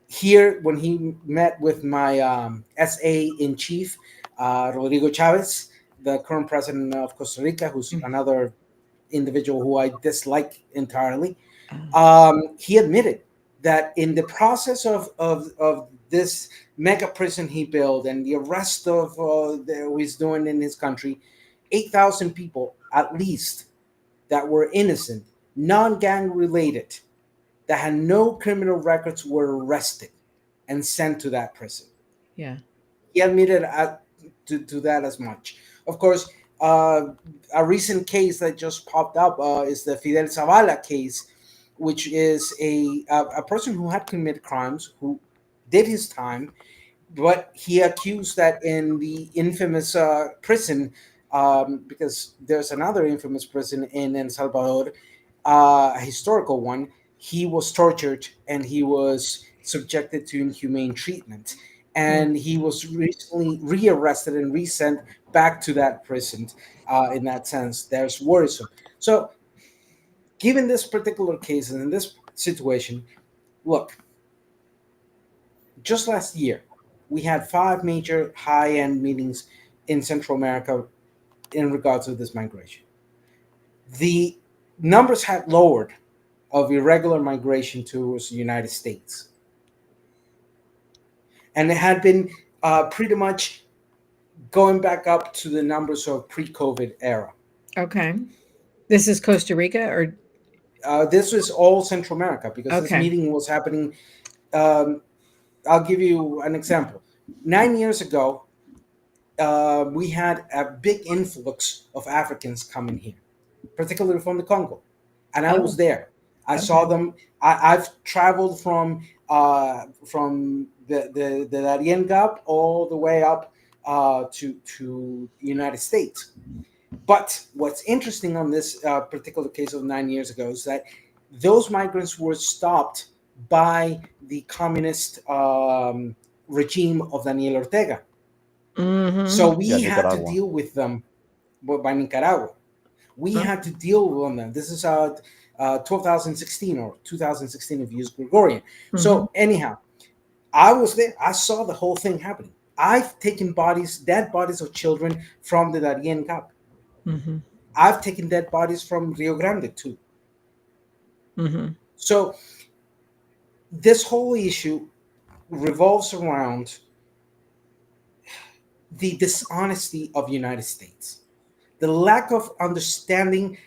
Here, when he met with my SA in chief, Rodrigo Chavez, the current president of Costa Rica, who's mm, another individual who I dislike entirely, uh, he admitted that in the process of this mega prison he built and the arrest of that he's doing in his country, 8,000 people at least that were innocent, non-gang related, that had no criminal records were arrested and sent to that prison. yeah. He admitted to that as much. Of course, uh, a recent case that just popped up is the Fidel Zavala case, which is a person who had committed crimes, who did his time, but he accused that in the infamous prison, because there's another infamous prison in El Salvador, a historical one, he was tortured and he was subjected to inhumane treatment. Mm, And he was recently rearrested and resent back to that prison. In that sense, there's worrisome. So, given this particular case and in this situation, look, just last year, we had 5 major high end meetings in Central America in regards to this migration. The numbers had lowered of irregular migration towards the United States, and it had been pretty much going back up to the numbers of pre-COVID era. okay. This is Costa Rica or This was all Central America because this okay. meeting was happening. Um, I'll give you an example. 9 years ago, we had a big influx of Africans coming here, particularly from the Congo, and I was Oh, there. I saw okay. them. I've traveled from the Darien Gap all the way up to the United States. But what's interesting on this particular case of 9 years ago is that those migrants were stopped by the communist regime of Daniel Ortega. Mm-hmm. So Yeah, we had to Nicaragua. deal with them by Nicaragua. We Uh, had to deal with them. This is 2016 or 2016 if you use Gregorian. mm-hmm. So anyhow, I was there. I saw the whole thing happening. I've taken bodies, dead bodies of children from the Darien Cup. Mm-hmm. I've taken dead bodies from Rio Grande too. Mm-hmm. So this whole issue revolves around the dishonesty of the United States, the lack of understanding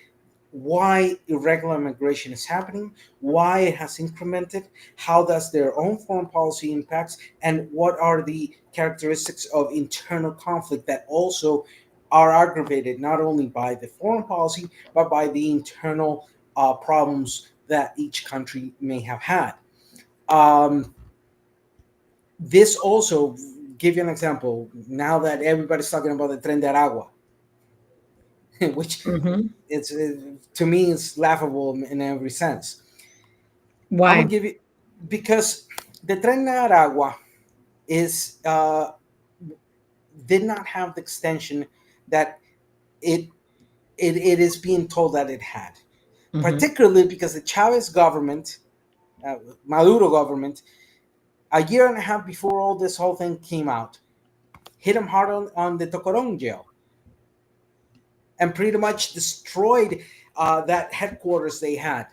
why irregular migration is happening, why it has incremented, how does their own foreign policy impacts, and what are the characteristics of internal conflict that also are aggravated not only by the foreign policy but by the internal problems that each country may have had. Um, this also give you an example. Now that everybody's talking about the Tren de Aragua, which Mm-hmm. it's to me it's laughable in every sense. I'm gonna Why? give you because the Tren de Aragua is did not have the extension that it it is being told that it had, Mm-hmm. particularly because the Chavez government, uh, Maduro government, a year and a half before all this whole thing came out, hit him hard on the Tocorón jail and pretty much destroyed that headquarters they had.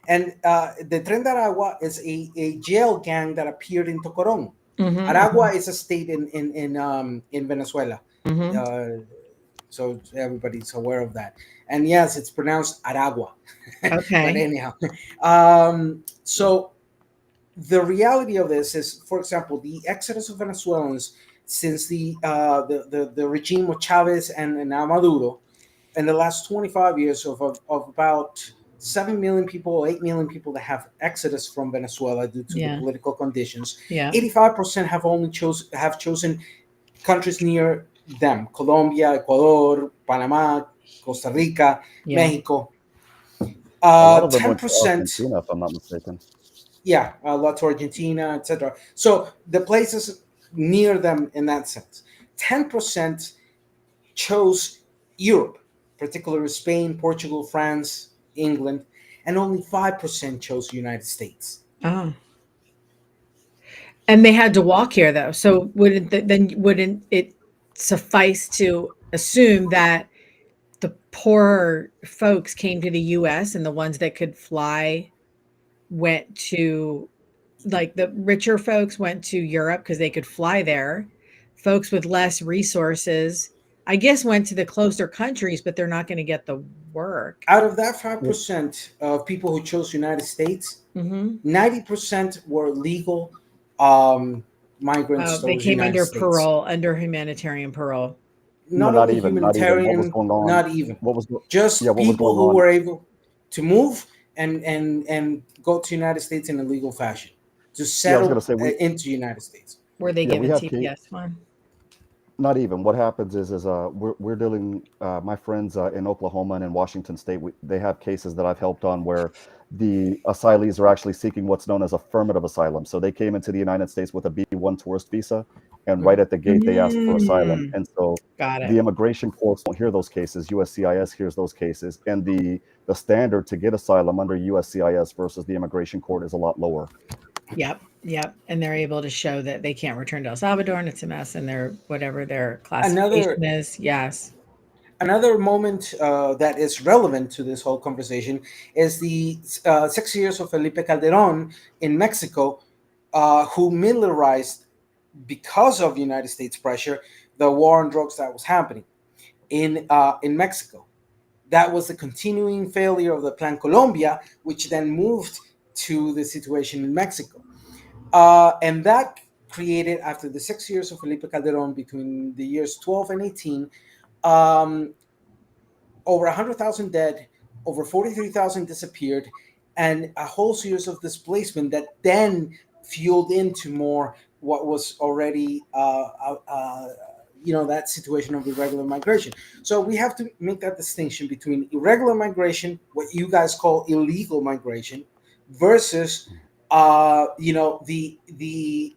And the Tren de Aragua is a jail gang that appeared in Tocorón. Mm-hmm. Aragua is a state in Venezuela. Mm-hmm. Uh, so everybody's aware of that. And yes, it's pronounced Aragua. But Okay. anyhow, so the reality of this is, for example, the exodus of Venezuelans since the regime of Chavez and now Maduro in the last 25 years of about 7 million people, 8 million people that have exodus from Venezuela due to the Yeah. political conditions. Yeah. 85% have chosen countries near them: Colombia, Ecuador, Panama, Costa Rica, Yeah. Mexico. A lot of them went to 10%, Argentina, if I'm not mistaken. yeah, a lot to Argentina, etc. So the places near them in that sense. 10% chose Europe, particularly Spain, Portugal, France, England, and only 5% chose the United States. Oh. And they had to walk here though. So then wouldn't it suffice to assume that the poorer folks came to the US and the ones that could fly went to like the richer folks went to Europe because they could fly there. Folks with less resources, I guess, went to the closer countries, but they're not going to get the work. Out of that five Well, percent of people who chose United States, Hmm. 90% were legal um, migrants They towards the came United under States. parole, under humanitarian parole. no, Not not only even, not even. What was humanitarian, going on? not even, What was, yeah, just what was people going who on? were able to move and go to United States in a legal fashion to Yeah, I was gonna settle say into United States. Were they we given have case. TPS one? Not even. What happens is we're dealing. My friends in Oklahoma and in Washington State, they have cases that I've helped on where the asylees are actually seeking what's known as affirmative asylum. So they came into the United States with a B-1 tourist visa, and right at the gate they asked for asylum. Mm, And so got the it. immigration courts don't hear those cases. USCIS hears those cases, and the standard to get asylum under USCIS versus the immigration court is a lot lower. Yep, yep, and they're able to show that they can't return to El Salvador, and it's a mess, and their whatever their Another classification is. Yes. another moment that is relevant to this whole conversation is the 6 years of Felipe Calderon in Mexico, who militarized because of United States pressure the war on drugs that was happening in Mexico. That was the continuing failure of the Plan Colombia, which then moved to the situation in Mexico. And that created, after the 6 years of Felipe Calderon between the years 12 and 18, um, over 100,000 dead, over 43,000 disappeared, and a whole series of displacement that then fueled into more what was already that situation of irregular migration. So we have to make that distinction between irregular migration, what you guys call illegal migration, versus the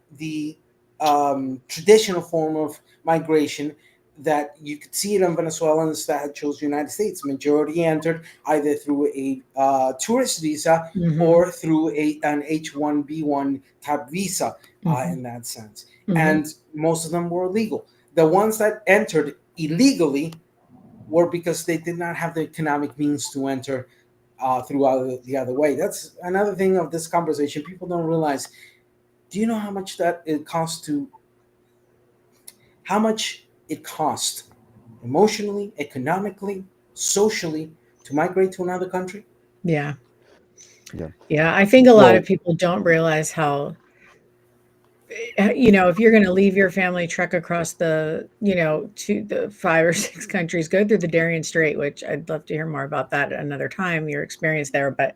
traditional form of migration that you could see it on Venezuelans that had chose the United States. Majority entered either through a tourist visa Mhm. or through an H-1B1 type visa in Mhm. that sense. Mhm. And most of them were illegal. The ones that entered illegally were because they did not have the economic means to enter throughout the other way. That's another thing of this conversation. People don't realize. Do you know how much that it costs to how much it costs emotionally, economically, socially to migrate to another country? Yeah. Yeah. Yeah, I think a lot of Well, people don't realize how, you know, if you're gonna leave your family, trek across the, you know, to the 5 or 6 countries, go through the Darien Strait, which I'd love to hear more about that at another time, your experience there, but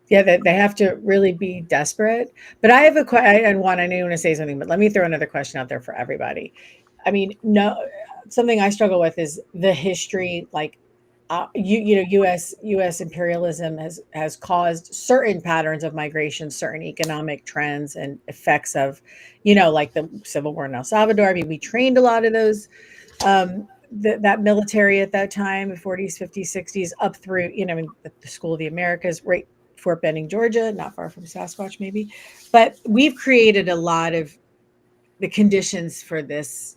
yeah, they have to really be desperate. But I have a que and Juan, I know you wanna say something, but let me throw another question out there for everybody. I mean, no, something I struggle with is the history, like, you know, US imperialism has caused certain patterns of migration, certain economic trends and effects of, you know, like the Civil War in El Salvador. I mean, we trained a lot of those, that military at that time, 40s, 50s, 60s, up through, you know, I mean, the School of the Americas, right, Fort Benning, Georgia, not far from Sasquatch, maybe. But we've created a lot of the conditions for this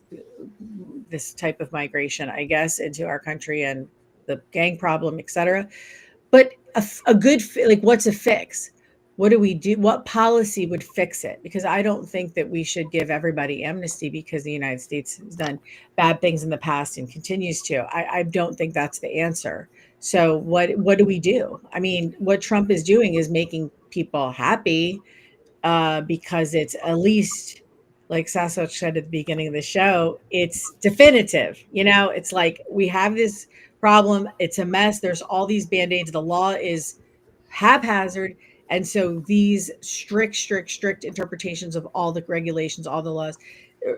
type of migration, I guess, into our country and the gang problem, et cetera. But a good like, what's a fix? What do we do? What policy would fix it? Because I don't think that we should give everybody amnesty because the United States has done bad things in the past and continues to. I don't think that's the answer. So what do we do? I mean, what Trump is doing is making people happy, because it's at least, like Sassoch said at the beginning of the show, it's definitive. You know, it's like we have this problem, it's a mess, there's all these band aids, the law is haphazard. And so these strict interpretations of all the regulations, all the laws,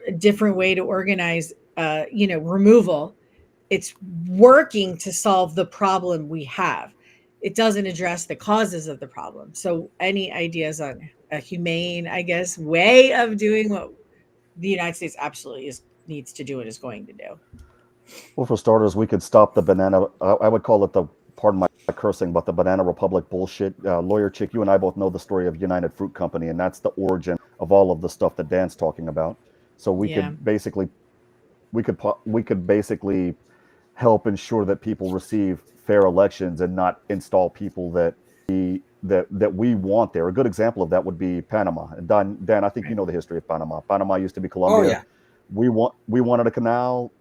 a different way to organize, you know, removal, it's working to solve the problem we have. It doesn't address the causes of the problem. So, any ideas on a humane, I guess, way of doing what the United States absolutely needs to do and is going to do? well, for starters, we could stop the banana. I would call it the, pardon my cursing, but the Banana Republic bullshit. Lawyer Chick, you and I both know the story of United Fruit Company, and that's the origin of all of the stuff that Dan's talking about. So Yeah. we could basically help ensure that people receive fair elections and not install people that we want there. A good example of that would be Panama. And Dan, I think you Right. know the history of Panama. Panama used to be Oh Colombia. yeah. We wanted a canal.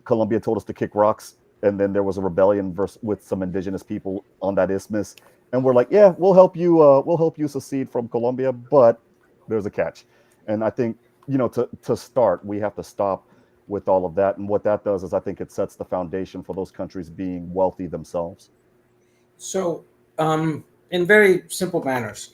Colombia told us to kick rocks, and then there was a rebellion with some indigenous people on that isthmus, and we're like, yeah, we'll help you. We'll help you secede from Colombia, but there's a catch. And I think to start, we have to stop with all of that. And what that does is, I think it sets the foundation for those countries being wealthy themselves. So, in very simple manners,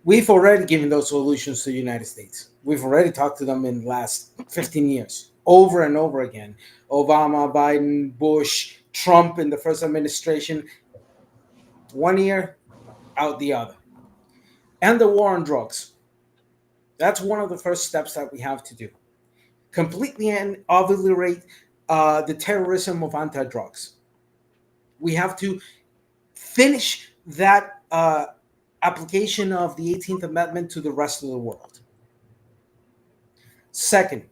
we've already given those solutions to the United States. We've already talked to them in the last 15 years, over and over again. Obama, Biden, Bush, Trump in the first administration, one ear, out the other. And the war on drugs. That's one of the first steps that we have to do. Completely and obliterate the terrorism of anti drugs. We have to finish that application of the 18th Amendment to the rest of the world. Second,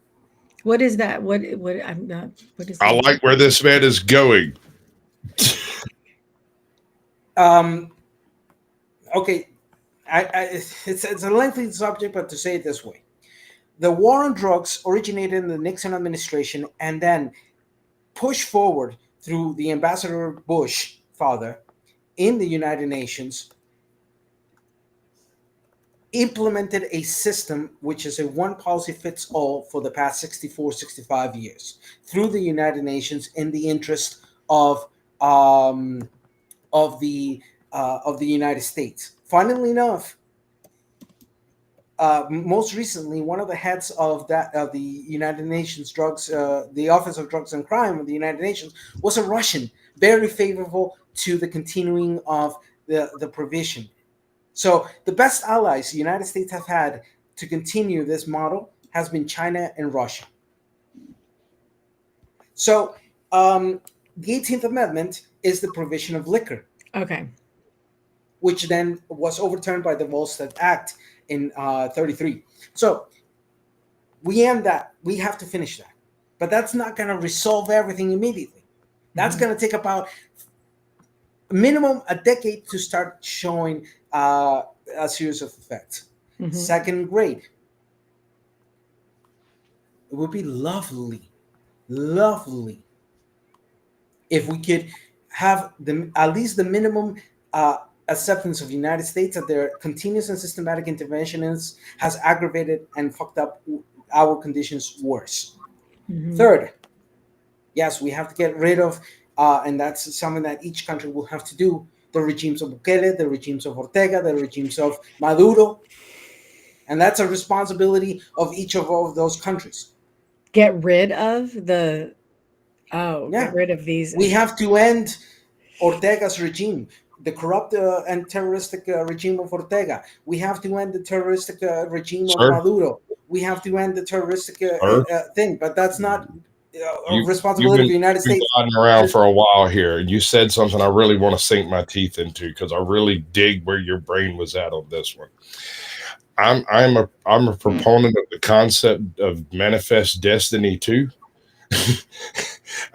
What is that? What I'm not, what is the I 18th? like where this man is going. um, okay, it's a lengthy subject, but to say it this way, the war on drugs originated in the Nixon administration and then pushed forward through the Ambassador Bush father in the United Nations, implemented a system which is a one policy fits all for the past 64, 65 years through the United Nations in the interest of um, of the United States. Funnily enough, most recently, one of the heads of that of the United Nations drugs, the Office of Drugs and Crime of the United Nations, was a Russian, very favorable to the continuing of the provision. So the best allies the United States have had to continue this model has been China and Russia. So the 18th Amendment is the provision of liquor, Okay. which then was overturned by the Volstead Act in 33. So we end that. We have to finish that. But that's not going to resolve everything immediately. That's going to take about minimum a decade to start showing a series of effects. Second grade. It would be lovely if we could have at least the minimum acceptance of the United States that their continuous and systematic intervention has aggravated and fucked up our conditions worse. Third, yes, we have to get rid of, and that's something that each country will have to do, the regimes of Bukele, the regimes of Ortega, the regimes of Maduro. And that's a responsibility of each of all of those countries. Get rid of the, get rid of these. We have to end Ortega's regime, the corrupt and terroristic regime of Ortega. We have to end the terroristic regime of Maduro. We have to end the terroristic thing, but that's not a responsibility of the United States. You've been around for a while here, and you said something I really want to sink my teeth into because I really dig where your brain was at on this one. I'm a proponent of the concept of manifest destiny too.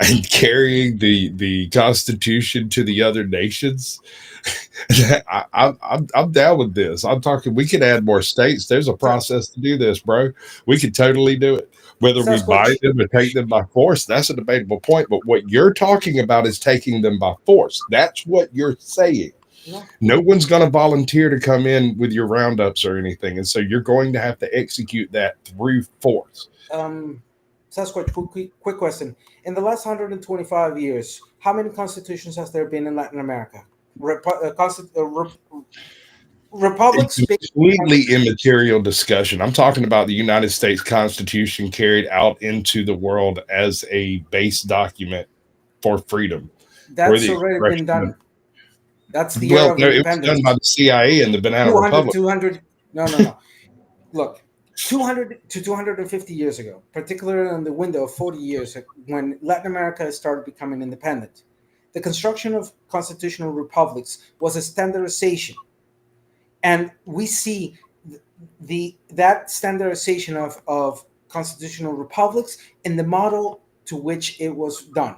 And carrying the Constitution to the other nations. I'm down with this. I'm talking. We could add more states. There's a process to do this, bro. We could totally do it. Whether we buy them or take them by force, that's a debatable point. But what you're talking about is taking them by force. That's what you're saying. No one's going to volunteer to come in with your roundups or anything, and so you're going to have to execute that through force. Sasquatch, quick question. In the last 125 years, how many constitutions has there been in Latin America? Republics? It's completely immaterial discussion. I'm talking about the United States Constitution carried out into the world as a base document for freedom. That's already been done. That's the era of independence. It was done by the CIA and the Banana Republic. 200. No. Look. 200 to 250 years ago, particularly in the window of 40 years when Latin America started becoming independent, the construction of constitutional republics was a standardization. And we see that standardization of constitutional republics in the model to which it was done.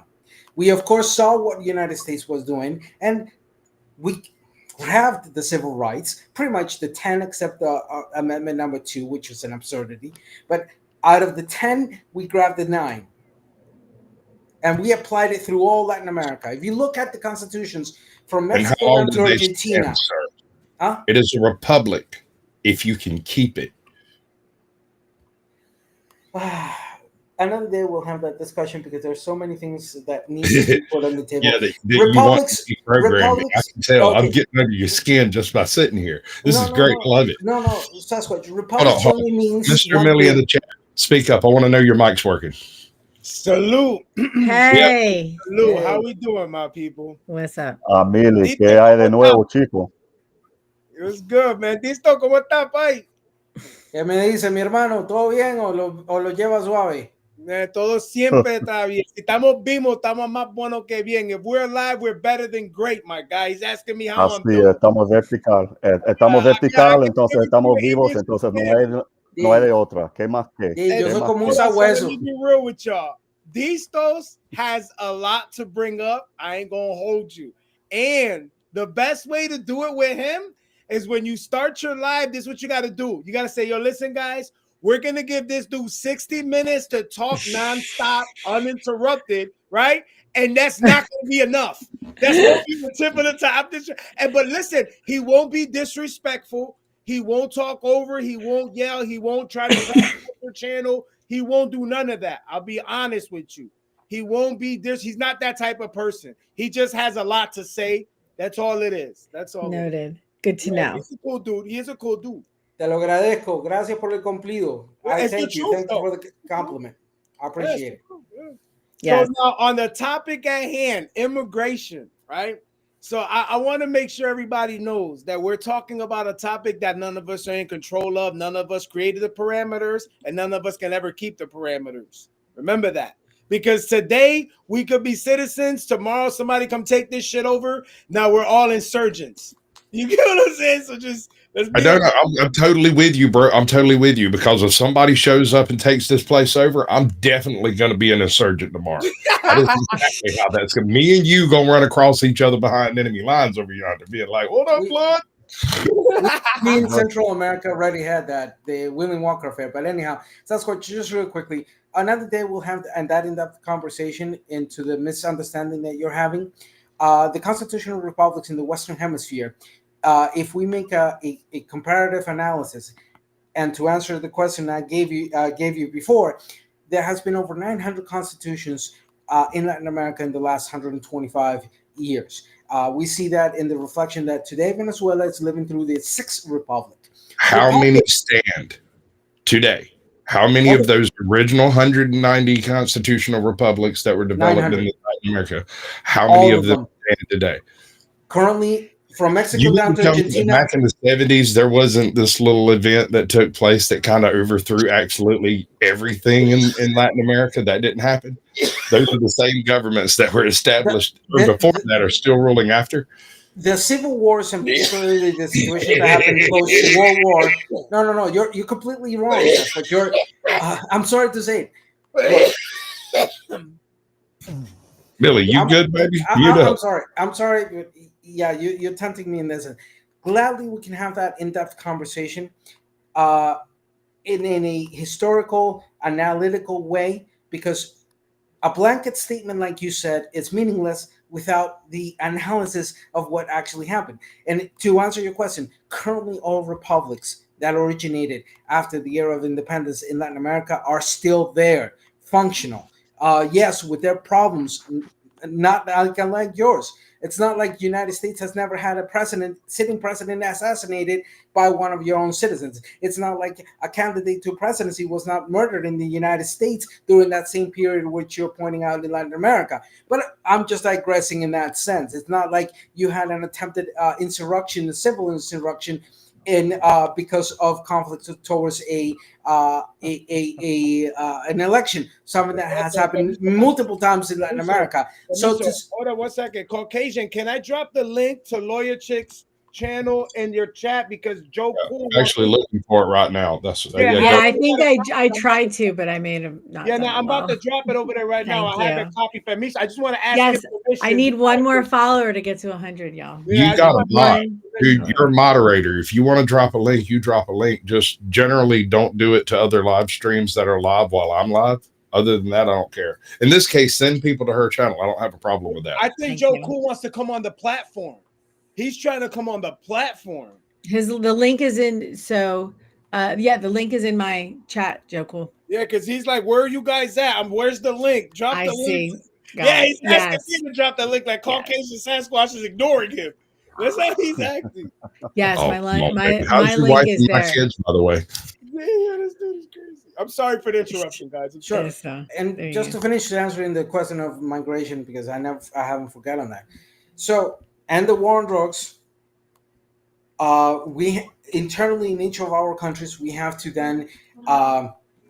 We, of course, saw what the United States was doing, and we grabbed the civil rights, pretty much the 10 except amendment number 2, which was an absurdity. But out of the 10, we grabbed the 9. And we applied it through all Latin America. If you look at the constitutions from Mexico down to Argentina. Stand, it is a republic if you can keep it. Another day we'll have that discussion because there's so many things that need to be put on the table. Republics, I can tell. Okay. I'm getting under your skin just by sitting here. This is great. I love it. No, Sasquatch. Republics only means Mr. Millie in the chat. Speak up. I want to know your mic's working. Salute. Hey. Salute. Hey. How we doing, my people? What's up? Millie, ¿qué hay de nuevo, chico? It was good, man. Disto, ¿cómo está, pai? ¿Qué me dice, mi hermano? ¿Todo bien o lo lleva suave? Todo siempre está bien. Si estamos vivos, estamos más buenos que bien. If we're alive, we're better than great, my guy. He's asking me how I'm doing. Estamos vertical. Estamos vertical, entonces estamos vivos, entonces no hay de otra. ¿Qué más que? Yo soy como un sabueso. Let me be real with y'all. Distos has a lot to bring up. I ain't gonna hold you. And the best way to do it with him is when you start your live, this is what you got to do. You got to say, yo, listen, guys, we're going to give this dude 60 minutes to talk nonstop, uninterrupted, right? And that's not going to be enough. That's going to be the tip of the top. But listen, he won't be disrespectful. He won't talk over. He won't yell. He won't try to crash your channel. He won't do none of that. I'll be honest with you. He won't be he's not that type of person. He just has a lot to say. That's all it is. That's all. Noted. Good to know. He's a cool dude. He is a cool dude. Te lo agradezco. Gracias por el cumplido. Thank you. Thank you for the compliment. I appreciate it. Yes. So now on the topic at hand, immigration, right? So I want to make sure everybody knows that we're talking about a topic that none of us are in control of. None of us created the parameters, and none of us can ever keep the parameters. Remember that. Because today we could be citizens. Tomorrow somebody come take this shit over. Now we're all insurgents. You get what I'm saying? So just let's I be don't know. I'm totally with you, bro. I'm totally with you because if somebody shows up and takes this place over, I'm definitely going to be an insurgent tomorrow. That is exactly how that's going. Me and you going to run across each other behind enemy lines over yonder, being like, "What up, blood?" We in Central America already had that, the William Walker affair. But anyhow, Sasquatch, just real quickly, another day we'll have and that in-depth conversation into the misunderstanding that you're having. The constitutional republics in the Western Hemisphere, if we make a comparative analysis, and to answer the question I gave you before, there has been over 900 constitutions in Latin America in the last 125 years. We see that in the reflection that today Venezuela is living through the sixth republic. How many stand today? How many of those original 190 constitutional republics that were developed in 900. Latin America, how many All of of them them. stand today? Currently, from Mexico You down mean to tell me that Argentina, back in the 70s, there wasn't this little event that took place that kind of overthrew absolutely everything in Latin America? That didn't happen. Those are the same governments that were the, established or the, before that are still ruling after. the civil wars, and particularly the situations that happened post World War. No, you're completely wrong, Sasquatch. You're I'm sorry to say it. Look, Billy, you good, baby? You know. I'm sorry. Yeah, you're tempting me in this. Gladly, we can have that in-depth conversation uh, in a historical, analytical way, because a blanket statement, like you said, is meaningless without the analysis of what actually happened. And to answer your question, currently all republics that originated after the era of independence in Latin America are still there, functional. Yes, with their problems, not like yours. It's not like the United States has never had a sitting president assassinated by one of your own citizens. It's not like a candidate to presidency was not murdered in the United States during that same period which you're pointing out in Latin America. But I'm just digressing in that sense. It's not like you had an attempted insurrection, a civil insurrection, in because of conflict towards an election, something that has happened multiple times in Latin America. So hold on 1 second. Caucasian, can I drop the link to Lawyer Chick's channel in your chat, because Joe Cool I'm actually looking for it right now. That's Yeah, I think I tried to, but I may have not. Yeah, done now I'm well. about to drop it over there right now. I have a copy for me. I just want to ask. Yes, I need one more follower to get to 100, y'all. You got a bot. Dude, you're a moderator. If you want to drop a link, you drop a link. Just generally don't do it to other live streams that are live while I'm live. Other than that, I don't care. In this case, send people to her channel. I don't have a problem with that. I think Joe Cool wants to come on the platform. He's trying to come on the platform. The link is in. So, yeah, the link is in my chat, Joe Cool. Yeah, because he's like, "Where are you guys at? Where's the link? Drop the link." Yeah, he's asking me to drop the link. Like Caucasian Sasquatch is ignoring him. That's how he's acting. Yes, my link is there. My kids, by the way. Yeah, this dude is crazy. I'm sorry for the interruption, guys. Sure. And just to finish answering the question of migration, because I haven't forgotten that. So, and the war on drugs, we internally in each of our countries, we have to then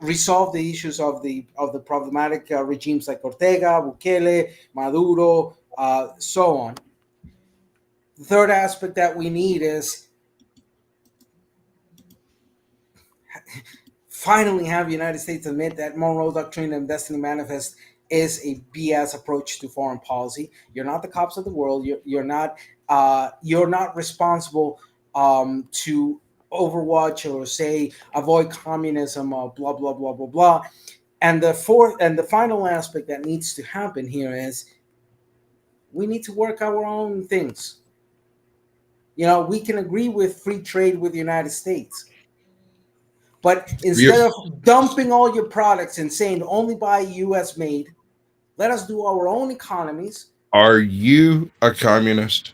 resolve the issues of the problematic regimes like Ortega, Bukele, Maduro, so on. The third aspect that we need is finally have the United States admit that Monroe Doctrine and Destiny Manifest is a BS approach to foreign policy. You're not the cops of the world. You're not responsible to overwatch or say avoid communism or blah blah blah blah blah. And the fourth and the final aspect that needs to happen here is we need to work our own things. You know, we can agree with free trade with the United States, but instead of dumping all your products and saying only buy U.S. made, let us do our own economies. Are you a communist?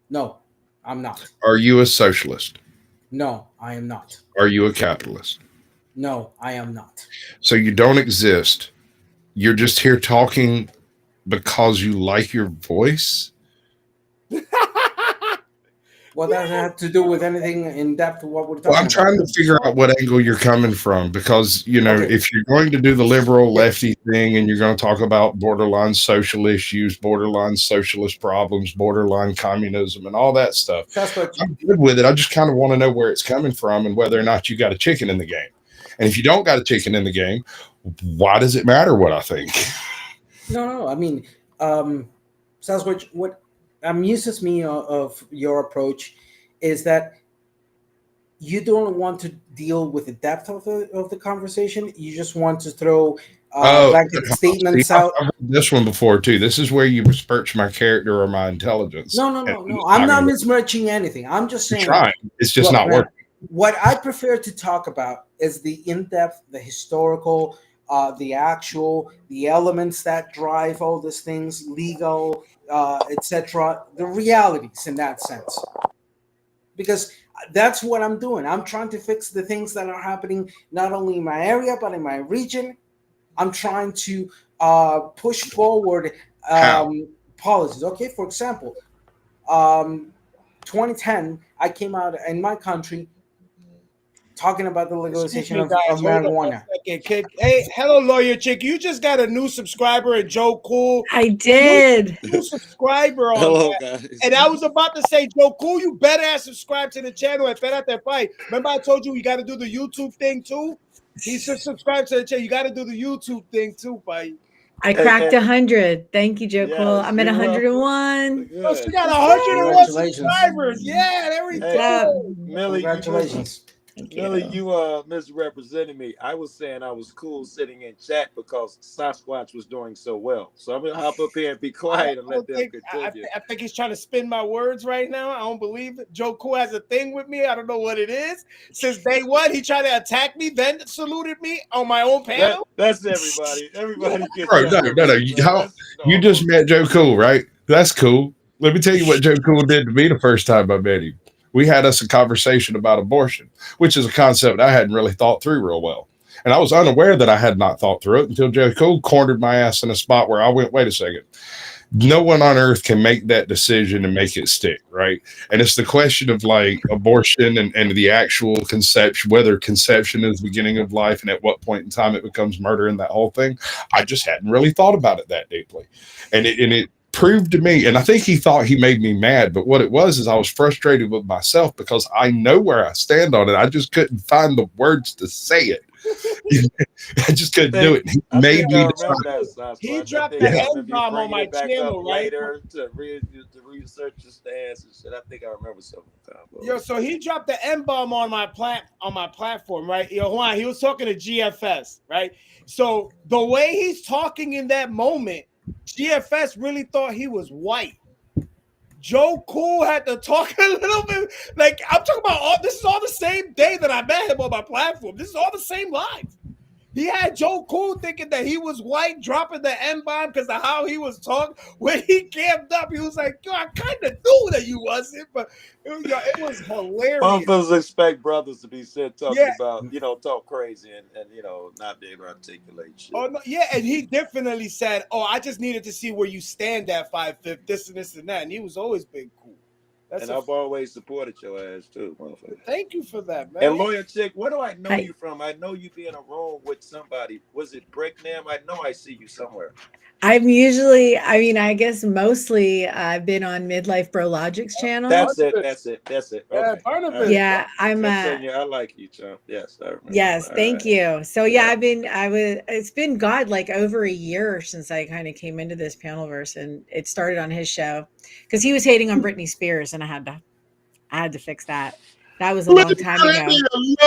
No, I'm not. Are you a socialist? No, I am not. Are you a capitalist? No, I am not. So you don't exist. You're just here talking because you like your voice? What does that have to do with anything in depth of what we're Well, talking I'm trying about? to figure out what angle you're coming from because, Okay. if you're going to do the liberal Yeah. lefty thing and you're going to talk about borderline social issues, borderline socialist problems, borderline communism, and all that stuff, Sasquatch. I'm good with it. I just kind of want to know where it's coming from and whether or not you got a chicken in the game. And if you don't got a chicken in the game, why does it matter what I think? No. I mean, Sasquatch, what amuses me of your approach is that you don't want to deal with the depth of the conversation. You just want to throw Oh, blanket see, statements I've out. read this one before too. This is where you besmirch my character or my intelligence. And I'm just I'm not not going to besmirching anything. I'm just saying, try. It's just look, not man, working. what I prefer to talk about is the in-depth, the historical, the elements that drive all these things, legal, etc., the realities in that sense. Because that's what I'm doing. I'm trying to fix the things that are happening not only in my area but in my region. I'm trying to push forward How? policies. Okay, for example, um, 2010, I came out in my country talking about the Excuse legalization me, of guys. Hold on one marijuana. second, kid. Hey, hello, lawyer chick. You just got a new subscriber, and Joe Cool. I did. New subscriber on Hello, that. guys. And I was about to say, Joe Cool, you better have subscribed to the channel and fed out that fight. Remember, I told you got to do the YouTube thing too. He should subscribe to the channel. You got to do the YouTube thing too, fight. I cracked 100. Thank you, Joe Cool. Yes, I'm at you're welcome. 101. Oh, she Good. got Yay. 101 Congratulations. subscribers. Yeah, there we Good Hey, job. go. Millie, you Congratulations. Thank Millie, you. you misrepresented me. I was saying I was cool sitting in chat because Sasquatch was doing so well. So I'm gonna hop up here and be quiet and let them continue. I think he's trying to spin my words right now. I don't believe it. Joe Cool has a thing with me. I don't know what it is. Since day one, he tried to attack me, then saluted me on my own panel. That's everybody. Everybody gets Bro, that no. from me, man. That's You normal. just met Joe Cool, right? That's cool. Let me tell you what Joe Cool did to me the first time I met him. We had us a conversation about abortion, which is a concept I hadn't really thought through real well. And I was unaware that I had not thought through it until Joe Cool cornered my ass in a spot where I went, wait a second. No one on earth can make that decision and make it stick, right? And it's the question of like abortion and the actual conception, whether conception is the beginning of life and at what point in time it becomes murder and that whole thing. I just hadn't really thought about it that deeply. And it proved to me, and I think he thought he made me mad, but what it was is I was frustrated with myself because I know where I stand on it. I just couldn't find the words to say it. I just couldn't do it. He I made think me I decide. remember that, He Sasquatch. I dropped think the Yeah. I N remember you bomb on bringing my it back up channel, right? later to research your stance and shit. I think I remember something. Yo, so he dropped the N bomb on my platform, right? Yo, Juan, he was talking to GFS, right? So the way he's talking in that moment, GFS really thought he was white. Joe Cool had to talk a little bit. Like, I'm talking about all this is all the same day that I met him on my platform. This is all the same live. He had Joe Cool thinking that he was white, dropping the N bomb because of how he was talking. When he camped up, he was like, "Yo, I kind of knew that you wasn't," but it was hilarious. Motherfuckers expect brothers to be said talking Yeah. about, talk crazy and not be able to articulate shit. Oh no, yeah, and he definitely said, "Oh, I just needed to see where you stand at 5'5", this and this and that," and he was always been cool. And I've always supported your ass too, motherfucker. Thank you for that, man. And lawyer chick, where do I know Hi. you from? I know you be in a room with somebody. Was it Bricknam? I know I see you somewhere. I'm usually, I guess mostly I've been on Midlife Bro Logic's channel. That's it. Okay. Yeah, Barnabas. Right. Yeah, I'm Continue. I like you, chump. Yes, I remember. yes, All thank right. you. So yeah, Yeah. it's been like over a year since I kind of came into this panelverse, and it started on his show because he was hating on Britney Spears, and I had to fix that. That was a long time ago.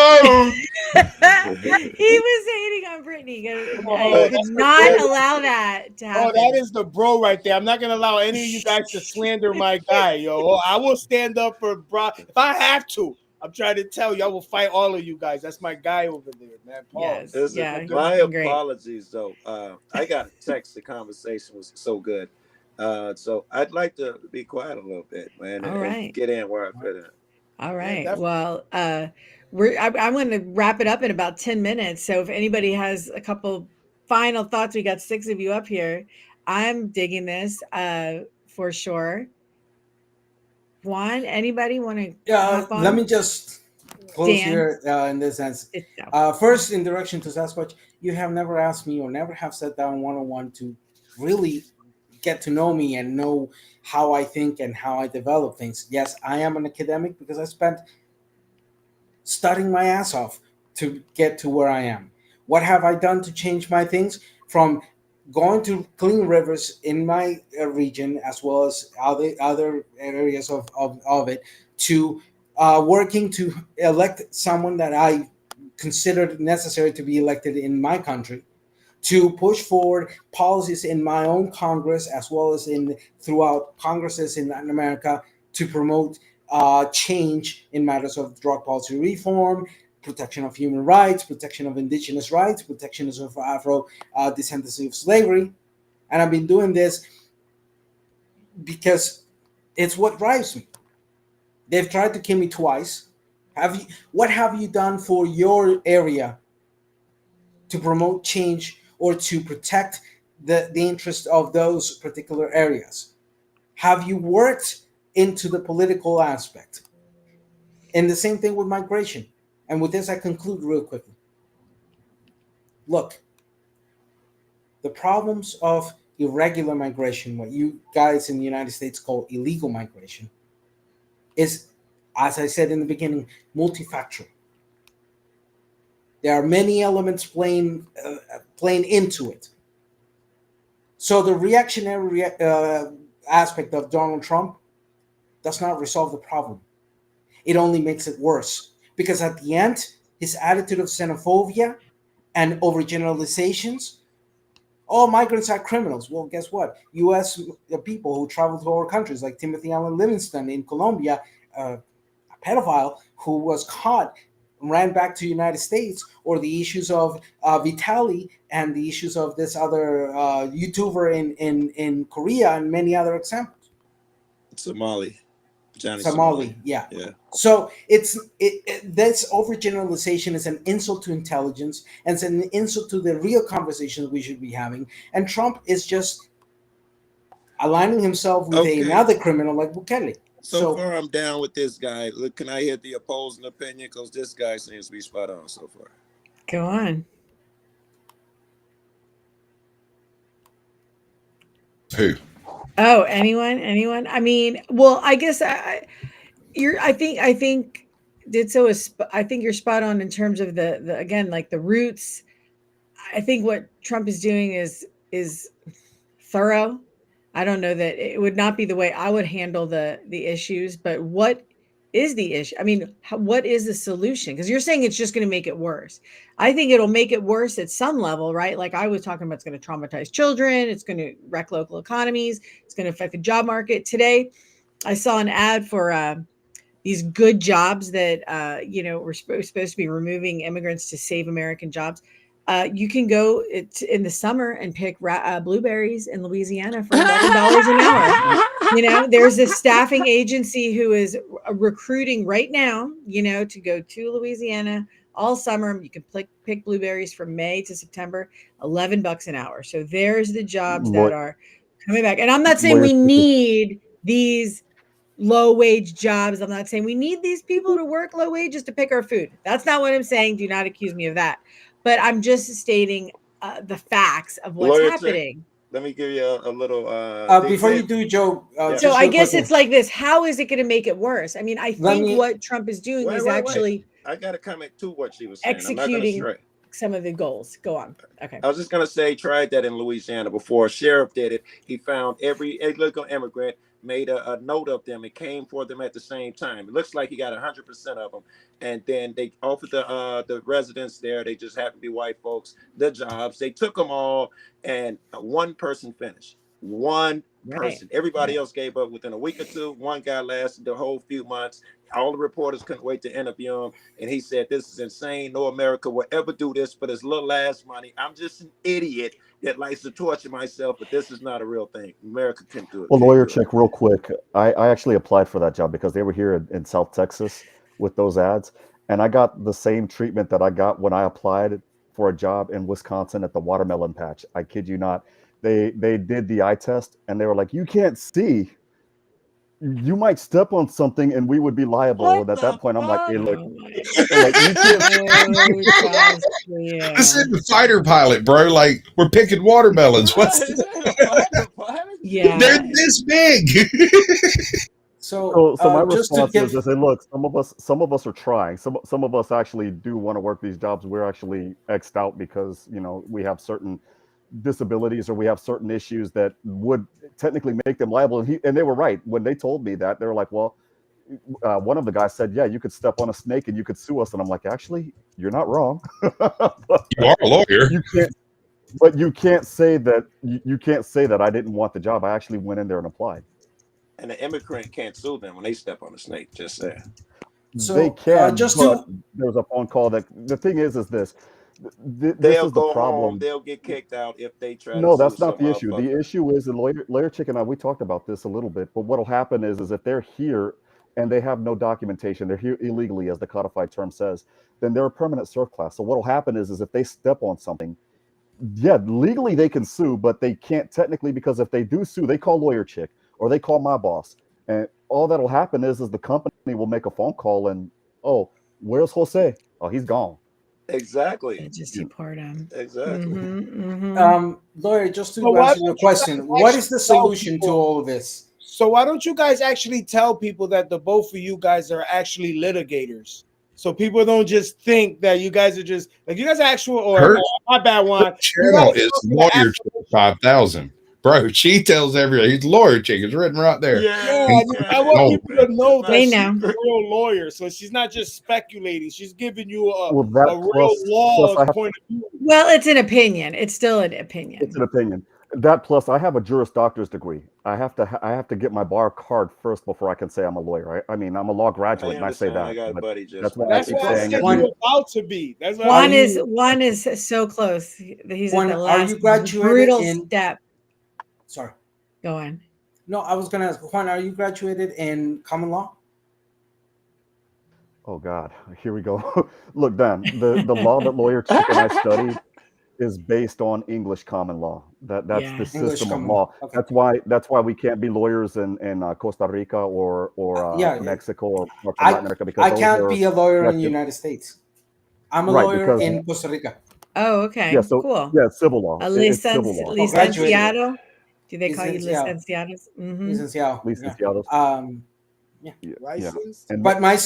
Alone. He was hating on Britney. I could not allow that to happen. Oh, that is the bro right there. I'm not gonna allow any of you guys to slander my guy, yo. I will stand up for bro if I have to. I'm trying to tell you, I will fight all of you guys. That's my guy over there, man. Yes. Listen, Yeah, my he's great. apologies though. I got a text. The conversation was so good. So I'd like to be quiet a little bit, man, All and right. get in where I fit in. All Yeah, right. definitely. Well, I'm going to wrap it up in about 10 minutes. So if anybody has a couple final thoughts, we got 6 of you up here. I'm digging this for sure. Juan, anybody want to hop Let on? me just close Dan, here in this sense. it's no. First, in direction to Sasquatch, you have never asked me or never have sat down one on one to really get to know me and know how I think and how I develop things. Yes, I am an academic because I spent studying my ass off to get to where I am. What have I done to change my things? From going to clean rivers in my region as well as other areas of it to working to elect someone that I considered necessary to be elected in my country, to push forward policies in my own Congress as well as in throughout Congresses in Latin America to promote change in matters of drug policy reform, protection of human rights, protection of indigenous rights, protection of Afro descendants of slavery. And I've been doing this because it's what drives me. They've tried to kill me twice. What have you done for your area to promote change or to protect the interest of those particular areas? Have you worked into the political aspect? And the same thing with migration. And with this, I conclude real quickly. Look, the problems of irregular migration, what you guys in the United States call illegal migration, is, as I said in the beginning, multifactorial. There are many elements playing into it. So the reactionary aspect of Donald Trump does not resolve the problem. It only makes it worse. Because at the end, his attitude of xenophobia and overgeneralizations, all migrants are criminals. Well, guess what? U.S. people who travel to our countries, like Timothy Allen Livingston in Colombia, a pedophile who was caught, ran back to the United States, or the issues of Vitali and the issues of this other YouTuber in Korea, and many other examples. Somali, Johnny Somali, Somali. yeah. Yeah. So this overgeneralization is an insult to intelligence, and it's an insult to the real conversations we should be having. And Trump is just aligning himself with Okay. another criminal like Bukele. So far, I'm down with this guy. Look, can I hear the opposing opinion? Because this guy seems to be spot on so far. Go on. Who? Oh, anyone? I mean, well, I guess you're. I think Ditso is. I think you're spot on in terms of the again, like the roots. I think what Trump is doing is thorough. I don't know that it would not be the way I would handle the issues, but what is the issue? I mean, what is the solution? Because you're saying it's just going to make it worse. I think it'll make it worse at some level, right? Like I was talking about, it's going to traumatize children. It's going to wreck local economies. It's going to affect the job market. Today, I saw an ad for these good jobs that we're supposed to be removing immigrants to save American jobs. You can go in the summer and pick blueberries in Louisiana for $11 an hour. There's a staffing agency who is recruiting right now, to go to Louisiana all summer. You can pick blueberries from May to September, $11 an hour. So there's the jobs that are coming back. And I'm not saying we need these low wage jobs. I'm not saying we need these people to work low wages to pick our food. That's not what I'm saying. Do not accuse me of that. But I'm just stating the facts of what's Lawyer Chick, happening. let me give you a little. Before you do, Joe, So I guess it's like this. How is it going to make it worse? I mean, I think what Trump is doing is actually I got to comment to what she was saying. executing some of the goals. Go on. Okay. I was just going to say, tried that in Louisiana before. A sheriff did it. He found every illegal immigrant, made a note of them, and came for them at the same time. It looks like he got 100% of them, and then they offered the residents there. They just happened to be white folks. The jobs, they took them all, and one person finished. One person. Everybody else gave up within a week or two. One guy lasted the whole few months. All the reporters couldn't wait to interview him, and he said, "This is insane. No America will ever do this for this little ass money. I'm just an idiot that likes to torture myself, but this is not a real thing. America can do it." Well, Lawyer Chick, real quick, I actually applied for that job because they were here in South Texas with those ads, and I got the same treatment that I got when I applied for a job in Wisconsin at the watermelon patch. I kid you not. They did the eye test, and they were like, "You can't see." you might step on something and we would be liable. What And at the that point, I'm like, fuck? hey, look, Oh my. I'm like, you can't. Oh, gosh, This yeah. is the fighter pilot, bro. Like we're picking watermelons. What's This ain't a fighter pilot. they're Yeah. this big? So, So my just to response is, give, I say, look, some of us are trying. Some of us actually do want to work these jobs. We're actually xed out because we have certain disabilities or we have certain issues that would technically make them liable. And they were right when they told me that. They were like, well, one of the guys said, yeah, you could step on a snake and you could sue us. And I'm like, actually, you're not wrong. But You are a lawyer. you can't. But you can't say that you can't say that I didn't want the job. I actually went in there and applied. And the immigrant can't sue them when they step on a snake. Just saying. They so can, just but to there's a phone call that the thing is this. This They'll is the go home. problem. They'll get kicked out if they try to No, sue that's not some the issue. The motherfucker. issue is the lawyer chick and I. We talked about this a little bit, but what'll happen is if they're here and they have no documentation, they're here illegally, as the codified term says, then they're a permanent serf class. So what'll happen is if they step on something, yeah, legally they can sue, but they can't technically because if they do sue, they call lawyer chick or they call my boss, and all that'll happen is the company will make a phone call and oh, where's Jose? Oh, he's gone. Exactly. They just You deport him. Exactly. lawyer, just So to why answer your don't you guys question, what is the actually tell solution to people? all of this? So why don't you guys actually tell people that the both of you guys are actually litigators? So people don't just think that you guys are just like you guys are actual or Her my bad one. You channel guys is are lawyer actual. chick 5,000, bro. She tells everybody he's lawyer chick. It's written right there. Yeah, Yeah, And I want no, people to know not that They she's know. a real lawyer. So she's not just speculating. She's giving you well, a that real plus law I have point of view. Well, it's an opinion. It's still an it's opinion. an opinion. That plus I have a Juris Doctor's degree. I have to get my bar card first before I can say I'm a lawyer. I mean, I'm a law I graduate and I say understand. I that, got a but buddy just that's went why I to That's the keep why I bar. saying said it. you Juan, were about to be. That's why I are Juan is you Juan is so close. He's at Juan? the Are last you graduated brutal in? step. Sorry, Go on. no, I was gonna ask Juan. Are you graduated in common law? Oh God, here we go. Look, Dan, the law that lawyer chick and I studied is based on English common law. That's the Yeah. English system of common law. law. Okay. That's why we can't be lawyers in Costa Rica or Yeah, Mexico or parts of I Latin America because I those can't are be a lawyer in the collective, United States. I'm a right? lawyer Because in Costa Rica. Oh, yeah, okay. so Cool. yeah, it's civil law. A It's civil law. Oh, graduated, licenciado. Do they call you licenciado, licenciados? Mm-hmm. licenciado. Yeah. Licenciados. Yeah. Yeah, yeah. licensed, And But my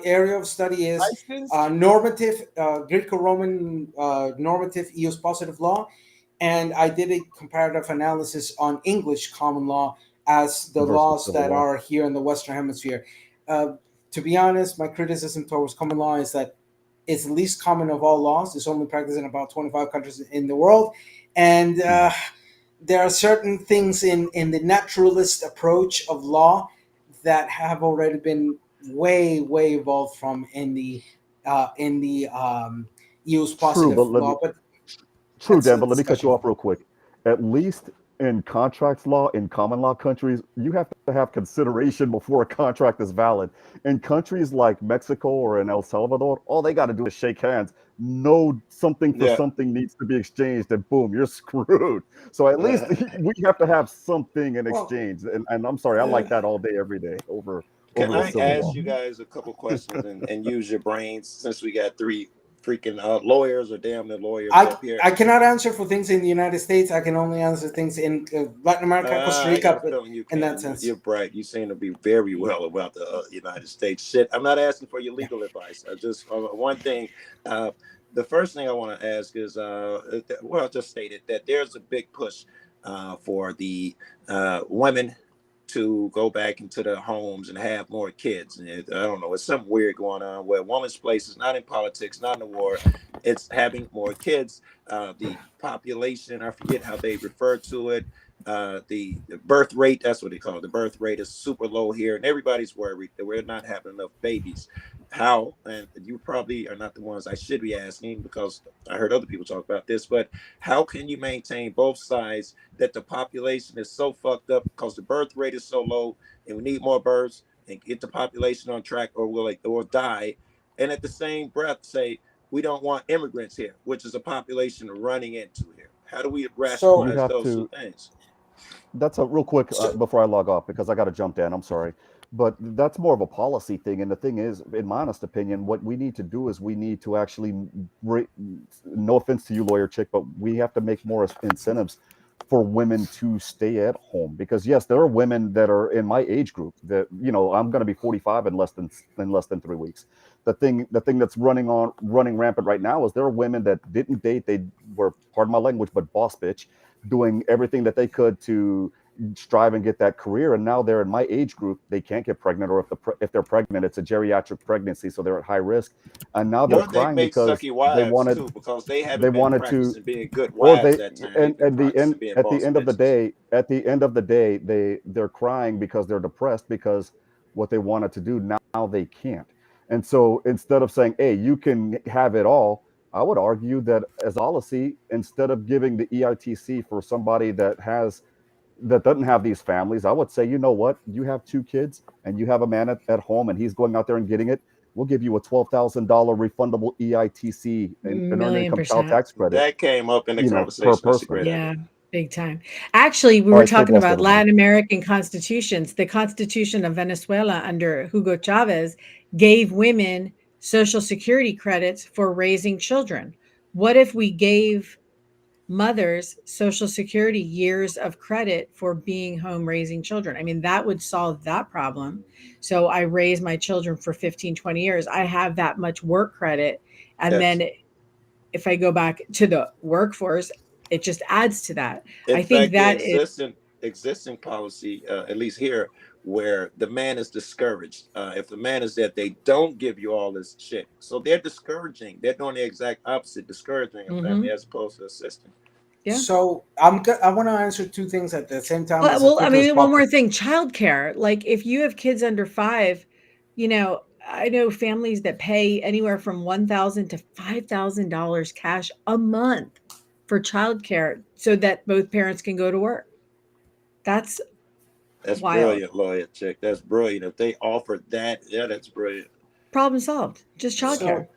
area of study is licensed. normative, Greco-Roman normative EOS positive law, and I did a comparative analysis on English common law as the versus laws civil that law. are here in the Western Hemisphere. To be honest, my criticism towards common law is that it's the least common of all laws. It's only practiced in about 25 countries in the world, and Mhm. there are certain things in the naturalist approach of law that have already been way evolved from in the use True, positive but let me law. But True, that's Dan, a but let me cut you discussion. off real quick. At least in contracts law, in common law countries, you have to have consideration before a contract is valid. In countries like Mexico or in El Salvador, all they got to do is shake hands. No, something for Yeah. something needs to be exchanged, and boom, you're screwed. So at least we have to have something in Well, exchange. And I'm sorry, I like that all day, every day Can over the I civil ask law. you guys a couple questions and use your brains since we got three freaking lawyers or damn the lawyers I up here? I cannot answer for things in the United States. I can only answer things in Latin America, Costa I got Rica, a feeling you in that can. You're sense. bright. You seem to be very well about the United States. Shit, I'm not asking for your Yeah. legal advice. I just one thing. Uh, the first thing I want to ask is, well, I just stated that there's a big push for the women to go back into their homes and have more kids. And I don't know, it's something weird going on where woman's place is not in politics, not in the war. It's having more kids. The population, I forget how they refer to it. The birth rate, that's what they call it. The birth rate is super low here, and everybody's worried that we're not having enough babies. How? And you probably are not the ones I should be asking because I heard other people talk about this, but how can you maintain both sides that the population is so fucked up because the birth rate is so low and we need more births and get the population on track or will die, and at the same breath say we don't want immigrants here, which is a population running into here? How do we So We rationalize have those two to things? That's a real quick before I log off because I got to jump in. I'm sorry, but that's more of a policy thing. And the thing is, in my honest opinion, what we need to do is we need to actually, no offense to you, lawyer chick, but we have to make more incentives for women to stay at home because yes, there are women that are in my age group that I'm going to be 45 in less than 3 weeks. The thing that's running rampant right now is there are women that didn't date. They were, pardon my language, but boss bitch, doing everything that they could to strive and get that career, and now they're in my age group. They can't get pregnant, or if they're pregnant, it's a geriatric pregnancy, so they're at high risk. And now they're Or they crying make because sucky they wives wanted too, because they they haven't been wanted to practicing being good or wives they that time. They've and been at the end practicing being at the boss end of the bitches. day at the end of the day they're crying because they're depressed because what they wanted to do now they can't. And so instead of saying, hey, you can have it all, I would argue that as policy, instead of giving the EITC for somebody that doesn't have these families, I would say, you know what, you have 2 kids and you have a man at home and he's going out there and getting it, we'll give you a $12,000 refundable EITC and an earned Million income child percent. tax credit, That came up in the per conversation. That's a person. great idea. Yeah, big time. Actually, we All were right, stay talking blessed, about everybody. Latin American constitutions. The Constitution of Venezuela under Hugo Chavez gave women Social Security credits for raising children. What if we gave mothers Social Security years of credit for being home raising children? I mean, that would solve that problem. So I raise my children for 15, 20 years. I have that much work credit. And Yes. then if I go back to the workforce, it just adds to that. In I think fact, the that is existing policy, at least here, where the man is discouraged. If the man is that they don't give you all this shit, so they're discouraging. They're doing the exact opposite, discouraging a family mhm, as opposed to assisting. yeah. So I want to answer two things at the same time as I quickly as mean, one possible. more thing, childcare. Like if you have kids under 5, I know families that pay anywhere from 1,000 to $5,000 cash a month for childcare so that both parents can go to work. That's That's wild. brilliant, lawyer chick. That's brilliant. If they offered that, yeah, that's brilliant. Problem solved. Just Yeah. childcare. So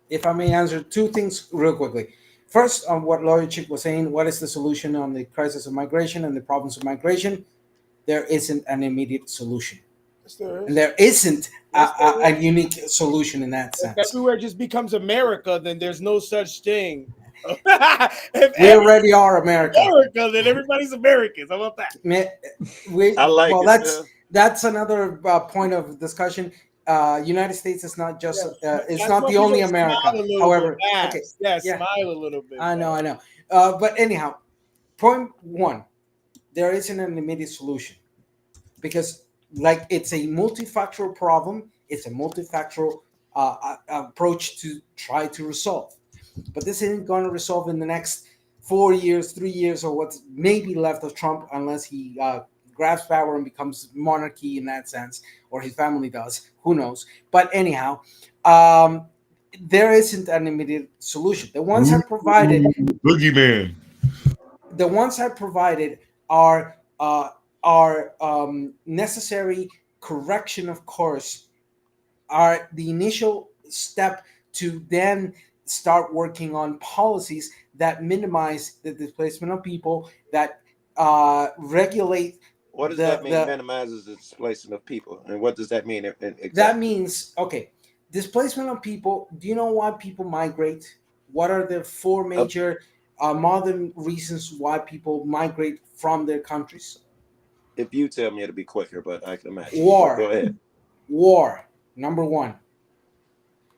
if I may answer two things real quickly. First, on what Lawyer Chick was saying, what is the solution on the crisis of migration and the problems of migration? There isn't an immediate solution, Yes, there and is. there isn't Yes, there a is. unique solution in that If sense. everywhere just becomes America, then there's no such thing. If We every already are America. America, then everybody's Americans. How about that? I like Well, it, Phil. that's another point of discussion. United States is not just Yes. it's That's not why the we only don't smile America. a little bit, However, okay, Max. Yeah, yeah, smile a little bit, I bro. know. But anyhow, point one, there isn't an immediate solution because, like, it's a multifactorial problem. It's a multifactorial approach to try to resolve. But this isn't going to resolve in the next 4 years, 3 years, or what's maybe left of Trump, unless he grabs power and becomes monarchy in that sense, or his family does. Who knows? But anyhow, um, there isn't an immediate solution. Ooh, boogeyman. The ones I provided are necessary correction of course, are the initial step to then start working on policies that minimize the displacement of people, that regulate What does that mean? the Minimizes the displacement of people, and what does that mean that exactly? means, okay, displacement of people. Do you know why people migrate? What are the four Uh, major modern reasons why people migrate from their countries? if you tell me, it'll be quicker, but I can imagine. But go War. ahead. War, number one.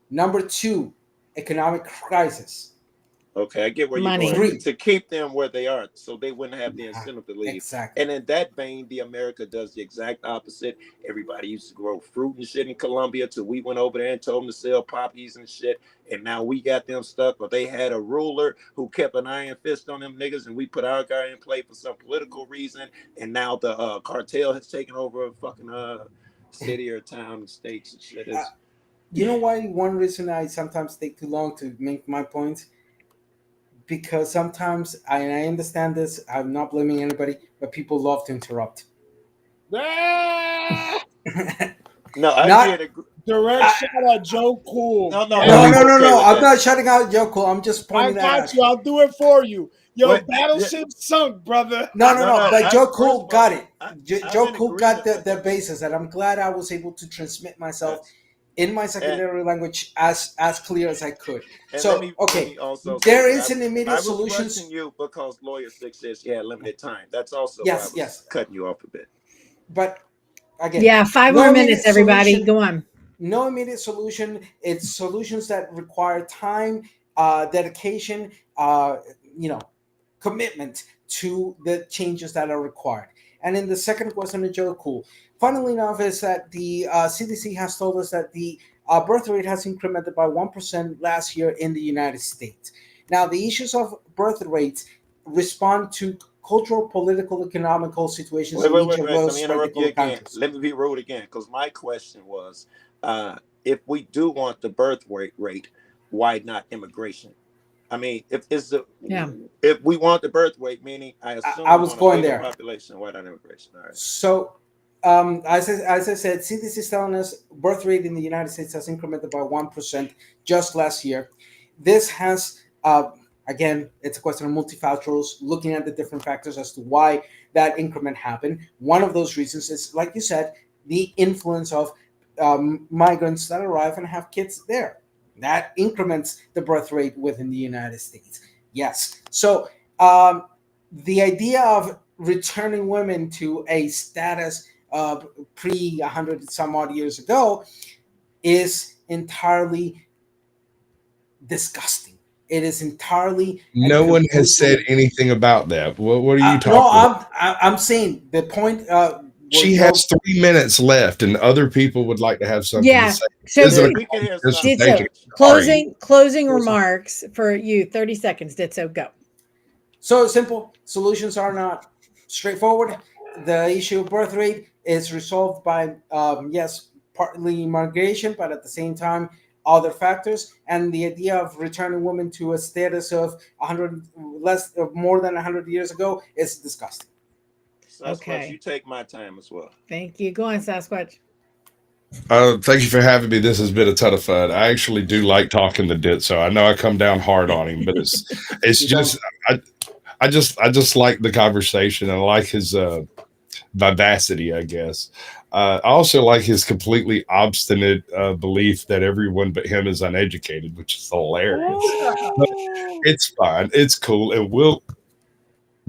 Number two, economic crisis. Okay, I get where you're going. Money. Three, To keep them where they are, so they wouldn't have the incentive to leave. exactly. And in that vein, the America does the exact opposite. Everybody used to grow fruit and shit in Colombia till we went over there and told them to sell poppies and shit. And now we got them stuck. But they had a ruler who kept an iron fist on them niggas, and we put our guy in play for some political reason. And now the cartel has taken over a fucking city or town and states and shit. Uh, It's you know why? One reason I sometimes take too long to make my point, because sometimes I understand this. I'm not blaming anybody, but people love to interrupt. Ah! no, I Not get it. Direct shout out Joe Cool. No, no, Yeah. no. No, I'm no, no, okay no. with I'm that. not shutting out Yoko. I'm just I pointing that got out. you. I'll do it for you. Yo, Wait, Battleship sunk, brother. No, no, no, no. no. But Joe First Cool of all, got it. I'm Joe in Cool got agreement with the him. basis, and I'm glad I was able to transmit myself That's, in my and secondary language as clear as I could. and let So, me okay, also say there that is an I immediate was rushing solutions. you because Lawyer Six says you had limited time. That's also why I Yes, was yes. cutting you off a bit. But again, Yeah, 5 no more minutes, immediate everybody. solution. Go on. No immediate solution. It's solutions that require time, dedication, commitment to the changes that are required. And in the second question to Joe Cool, funnily enough, is that the CDC has told us that the birth rate has incremented by 1% last year in the United States. Now, the issues of birth rates respond to cultural, political, economical situations Wait, in wait, each wait, of wait. Let me those interrupt you particular again. countries. Let me be rude again, because my question was, if we do want the birth rate, why not immigration? I mean, Yeah. if we want the birth rate, meaning I I assume we was want a going bigger there. population, why not immigration? All right. So, as I said, CDC is telling us birth rate in the United States has incremented by 1% just last year. This has, again, it's a question of multifactorials, looking at the different factors as to why that increment happened. One of those reasons is, like you said, the influence of migrants that arrive and have kids there. That increments the birth rate within the United States. Yes. So, the idea of returning women to a status pre 100 some odd years ago is entirely disgusting. It is entirely and No one has said completely. anything about that. What are you No, talking about? I'm saying the point where She Joe. has 3 minutes left, and other people would like to have something to Yeah. say. So, This isn't a We can hear something, dissertation. Ditso, Judge. Sorry. closing remarks for you. 30 seconds. Ditso, go. So simple. Solutions are not straightforward. The issue of birth rate is resolved by, yes, partly migration, but at the same time, other factors. And the idea of returning women to a status of 100 less, more than 100 years ago is disgusting. Sasquatch, you Okay. take my time as well. Thank you. Go on, Sasquatch. Thank you for having me. This has been a ton of fun. I actually do like talking to Dit, so I know I come down hard on him, but it's You just don't. I just like the conversation. And I like his vivacity, I guess. I also like his completely obstinate belief that everyone but him is uneducated, which is hilarious. But it's fine. It's cool, and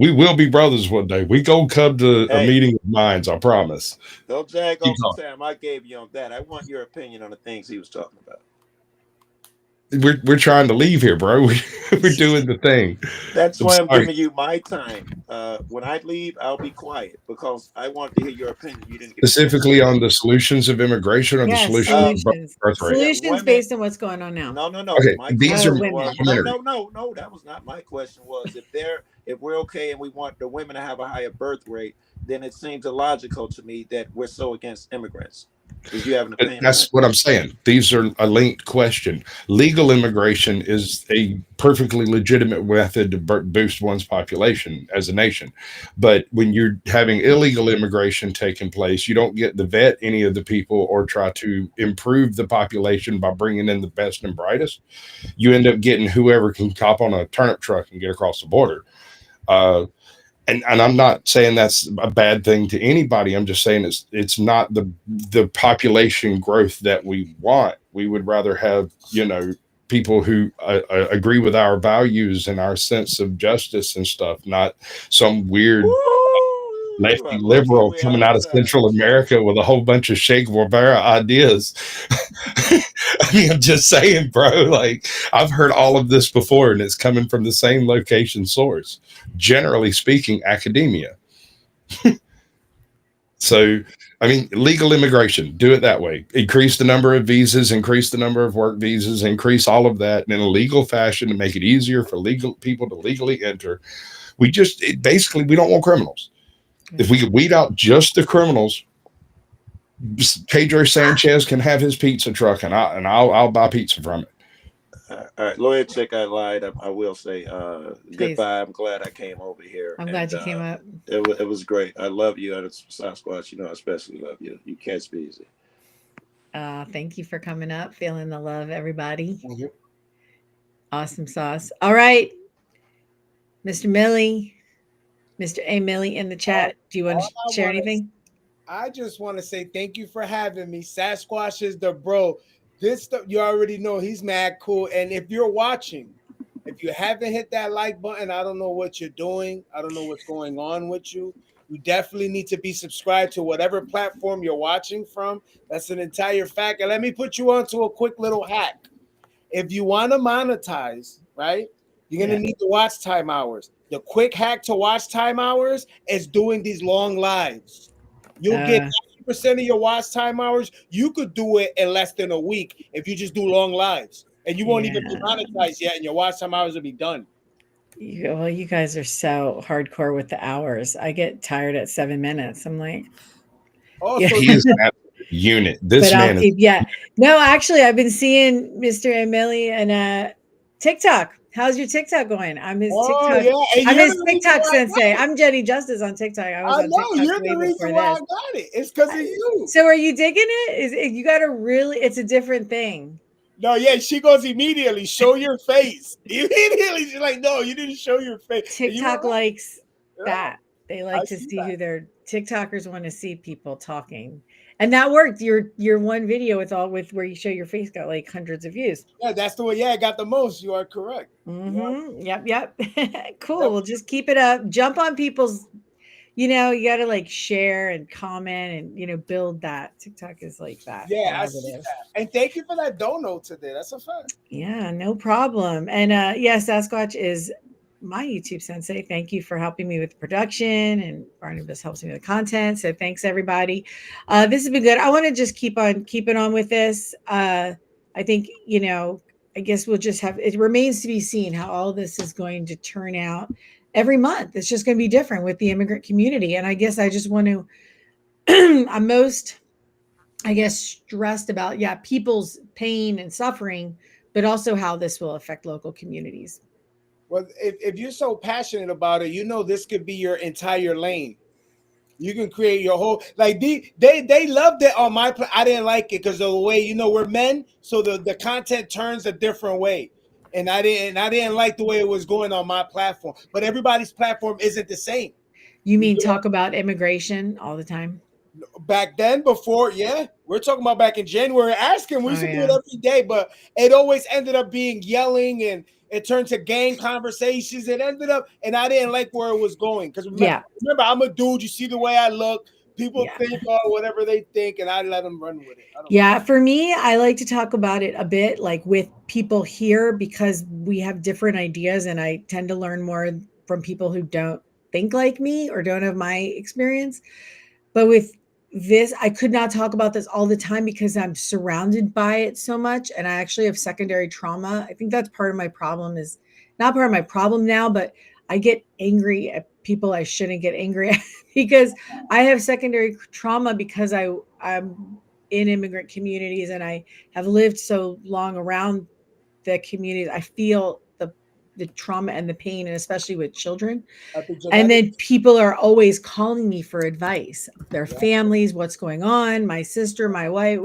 we will be brothers one day. We gonna come to a Hey, meeting of minds. I promise. don't jag Keep off the talking. time I gave you on that. I want your opinion on the things he was talking about. We're trying to leave here, bro. We're doing the thing. That's I'm why I'm sorry. giving you my time. When I leave, I'll be quiet because I want to hear your opinion. You didn't get a chance to Specifically say on that. the solutions of immigration or the Yes, solutions Uh, of solutions. birth rate. yeah, Solutions women. based on what's going on now. No, no, no. Okay, My these Oh, are question women. was no, preliminary. no, no, no. That was not my question. Was if we're okay and we want the women to have a higher birth rate, then it seems illogical to me that we're so against immigrants. Did you have an opinion on That's that? what I'm saying. These are a linked question. Legal immigration is a perfectly legitimate method to boost one's population as a nation. But when you're having illegal immigration taking place, you don't get to vet any of the people or try to improve the population by bringing in the best and brightest. You end up getting whoever can cop on a turnip truck and get across the border. Uh, and I'm not saying that's a bad thing to anybody. I'm just saying it's not the population growth that we want. We would rather have people who agree with our values and our sense of justice and stuff, not some weird Woo! lefty Lucky liberal we're coming out of out of time, Central Chuck. America with a whole bunch of Che Guevara ideas. I mean, I'm just saying, bro. Like I've heard all of this before, and it's coming from the same location source. Generally speaking, academia. So, I mean, legal immigration, do it that way. Increase the number of visas, increase the number of work visas, increase all of that in a legal fashion to make it easier for legal people to legally enter. Basically, we don't want criminals. If we could weed out just the criminals, Pedro Sanchez can have his pizza truck, and I'll buy pizza from it. All right, lawyer check. I lied. I will say Please. goodbye. I'm glad I came over here, I'm and glad you came up. it was great. I love you, and it's Sasquatch. You know, I especially love you. You catch me easy. Thank you for coming up. Feeling the love, everybody. Thank you. Awesome sauce. All right, Mr. Millie, Mr. A. Millie in the All, chat. Do you want all to I share want to anything? I just want to say thank you for having me. Sasquatch is the bro. This stuff you already know he's mad cool. And if you're watching, if you haven't hit that like button, I don't know what you're doing. I don't know what's going on with you. You definitely need to be subscribed to whatever platform you're watching from. That's an entire fact. And let me put you onto a quick little hack. If you want to monetize, right, you're going Yeah. to need the watch time hours. The quick hack to watch time hours is doing these long lives. You'll get Uh, 90% of your watch time hours. You could do it in less than a week if you just do long lives. And you won't even be yeah. monetized yet, and your watch time hours will be done. Well, you guys are so hardcore with the hours. I get tired at 7 minutes. I'm like, yeah. Also, He is an absolute unit. But This I'll man is. keep, yeah. No, actually, I've been seeing Mr. Emily and TikTok. How's your TikTok going? oh yeah, and I'm you're his the reason TikTok why I sensei. got it. I'm Jenny Justice on TikTok. I was I on know TikTok you're way the reason before why I this. got it. It's because of you. So are you digging it? You got to really, it's a different thing. No, yeah, she goes immediately. Show your face. Immediately, she's like, "No, you didn't show your face." And you were TikTok right. likes Yeah, that. They I like to see see that. who their TikTokers want to see people talking. And that worked. Your one video with all with where you show your face got like hundreds of views. Yeah, that's the way. Yeah, I got the most. You are correct. You are Yep, yep. Cool. yep. Well, just keep it up. Jump on people's, you got to like share and comment and, build that. TikTok is like that Yeah, I see positive. that. And thank you for that dono today. That's a fact. Yeah, no problem. And yeah, Sasquatch is my YouTube sensei. Thank you for helping me with production, and Barnabas helps me with the content. So thanks everybody. This has been good. I want to just keep on keeping on with this. I think, I guess we'll just have it remains to be seen how all this is going to turn out every month. It's just going to be different with the immigrant community. And I guess I just want to I'm most I guess, stressed about, yeah, people's pain and suffering, but also how this will affect local communities. Well, if you're so passionate about it, you know this could be your entire lane. You can create your whole like they loved it on my I didn't like it because of the way we're men, so the content turns a different way. And I didn't like the way it was going on my platform. But everybody's platform isn't the same. You You mean get what talk about immigration all the time? back then before we're talking about back in January asking we Oh used to do it yeah. every day, but it always ended up being yelling and it turned to gang conversations. It ended up and I didn't like where it was going because Yeah. remember I'm a dude, you see the way I look, people Yeah. think whatever they think and I let them run with it. I don't Yeah, for me, I like to talk about it a bit like with people here because we have different ideas and I tend to learn more from people who don't think like me or don't have my experience. But with this, I could not talk about this all the time because I'm surrounded by it so much. And I actually have secondary trauma. I think that's part of my problem is not part of my problem now, but I get angry at people I shouldn't get angry at because I have secondary trauma because I'm in immigrant communities and I have lived so long around the communities. I feel the trauma and the pain, and especially with children. And then epigenetics. people are always calling me for advice. Their Yeah. families, what's going on? My sister, my wife,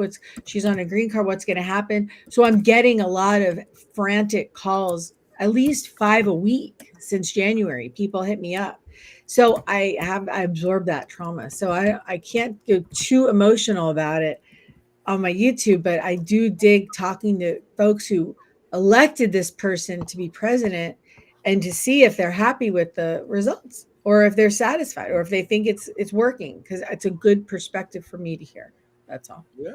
she's on a green card, what's going to happen? So I'm getting a lot of frantic calls, at least 5 a week since January. People hit me up. So I absorbed that trauma. So I can't go too emotional about it on my YouTube, but I do dig talking to folks who elected this person to be president and to see if they're happy with the results or if they're satisfied or if they think it's working because it's a good perspective for me to hear. That's all. Yeah.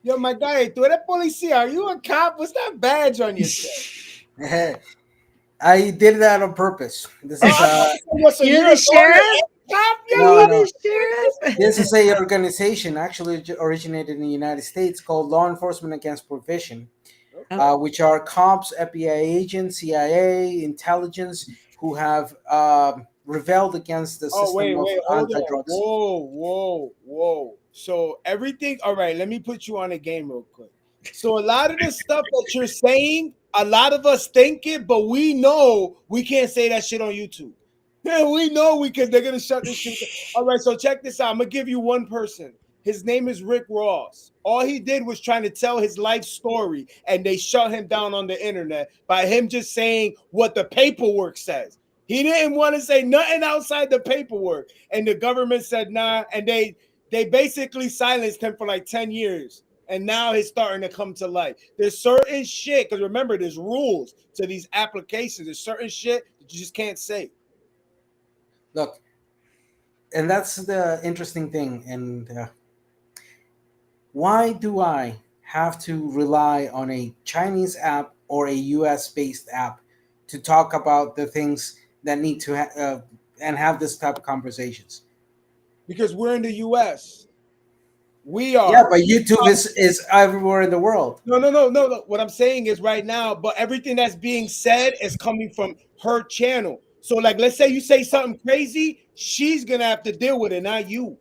Yo, my guy, tú eres policía. Are you a cop? What's that badge on your chest? I did that on purpose. This Oh, is I thought you said, so You're you're the a lawyer sheriff? and a cop? Are Yo, no, you no. the sheriff? This is a organization actually originated in the United States called Law Enforcement Against Prohibition, Oh, which are cops, FBI agents, CIA, intelligence who have rebelled against the Oh, system wait, of hold on. anti-drugs. Whoa. So everything, all right, let me put you on a game real quick. So a lot of the stuff that you're saying, a lot of us think it, but we know we can't say that shit on YouTube. Yeah, we know they're gonna shut this shit down. All right, so check this out. I'm gonna give you one person. His name is Rick Ross. All he did was trying to tell his life story, and they shut him down on the internet by him just saying what the paperwork says. He didn't want to say nothing outside the paperwork, and the government said nah, and they basically silenced him for like 10 years. And now he's starting to come to light. There's certain shit, because remember, there's rules to these applications. There's certain shit that you just can't say. Look, and that's the interesting thing. And why do I have to rely on a Chinese app or a US based app to talk about the things that need to and have this type of conversations? Because we're in the US. We are. Yeah, but YouTube is everywhere in the world. No. What I'm saying is right now, but everything that's being said is coming from her channel. So, like, let's say you say something crazy, she's gonna have to deal with it, not you.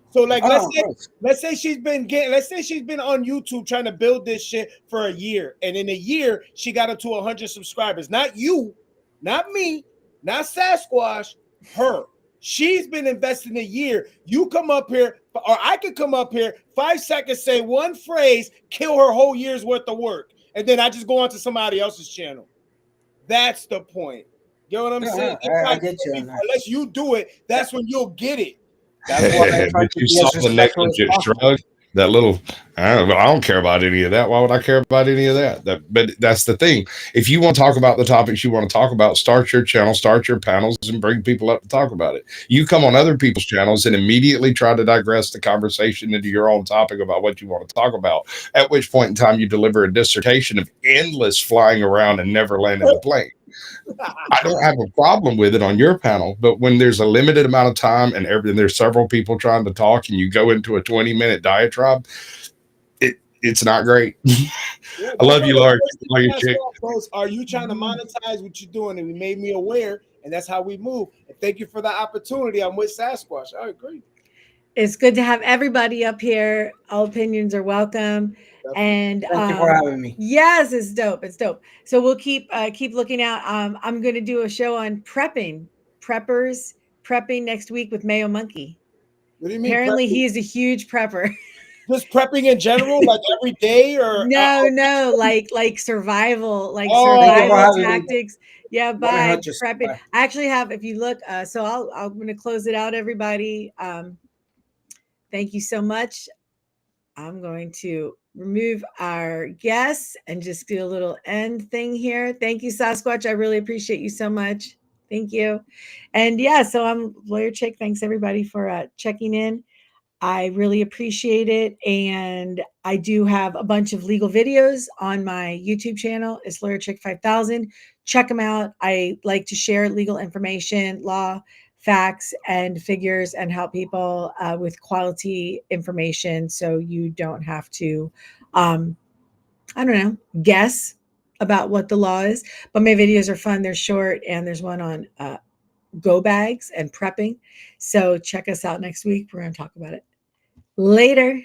So, like, Oh, let's say she's been on YouTube trying to build this shit for a year, and in a year she got up to 100 subscribers. Not you, not me, not Sasquatch. Her. She's been investing a year. You come up here, or I could come up here, 5 seconds, say one phrase, kill her whole year's worth of work, and then I just go on to somebody else's channel. That's the point. You know what I'm saying? I get you. Unless you do it, that's when you'll get it. That's why I try But to you be saw as the respectful as negligent possible. shrug. That little, I don't care about any of that. Why would I care about any of that? But that's the thing. If you want to talk about the topics you want to talk about, start your channel, start your panels, and bring people up to talk about it. You come on other people's channels and immediately try to digress the conversation into your own topic about what you want to talk about. At which point in time, you deliver a dissertation of endless flying around and never landing the plane. I don't have a problem with it on your panel, but when there's a limited amount of time and there's several people trying to talk and you go into a 20-minute diatribe, it's not great. Yeah, I love you, Larry. Like a chick. Are you trying to monetize what you're doing? And we made me aware, and that's how we move. And thank you for the opportunity. I'm with Sasquatch. I agree. It's good to have everybody up here. All opinions are welcome. And Thank you for having me. yes, it's dope. It's dope. So we'll keep looking out. I'm going to do a show on prepping next week with Mayo Monkey. What do you mean? Apparently, prepping? he is a huge prepper. Just prepping in general, like every day, or no, like survival, tactics. Yeah, by prepping. Bye. I actually have. If you look, so I'm going to close it out, everybody. Thank you so much. I'm going to remove our guests and just do a little end thing here. Thank you, Sasquatch. I really appreciate you so much. Thank you. And yeah, so I'm Lawyer Chick. Thanks everybody for checking in. I really appreciate it. And I do have a bunch of legal videos on my YouTube channel. It's Lawyer Chick 5000. Check them out. I like to share legal information, law, facts, and figures, and help people with quality information so you don't have to, guess about what the law is. But my videos are fun. They're short, and there's one on go bags and prepping. So check us out next week. We're going to talk about it. Later.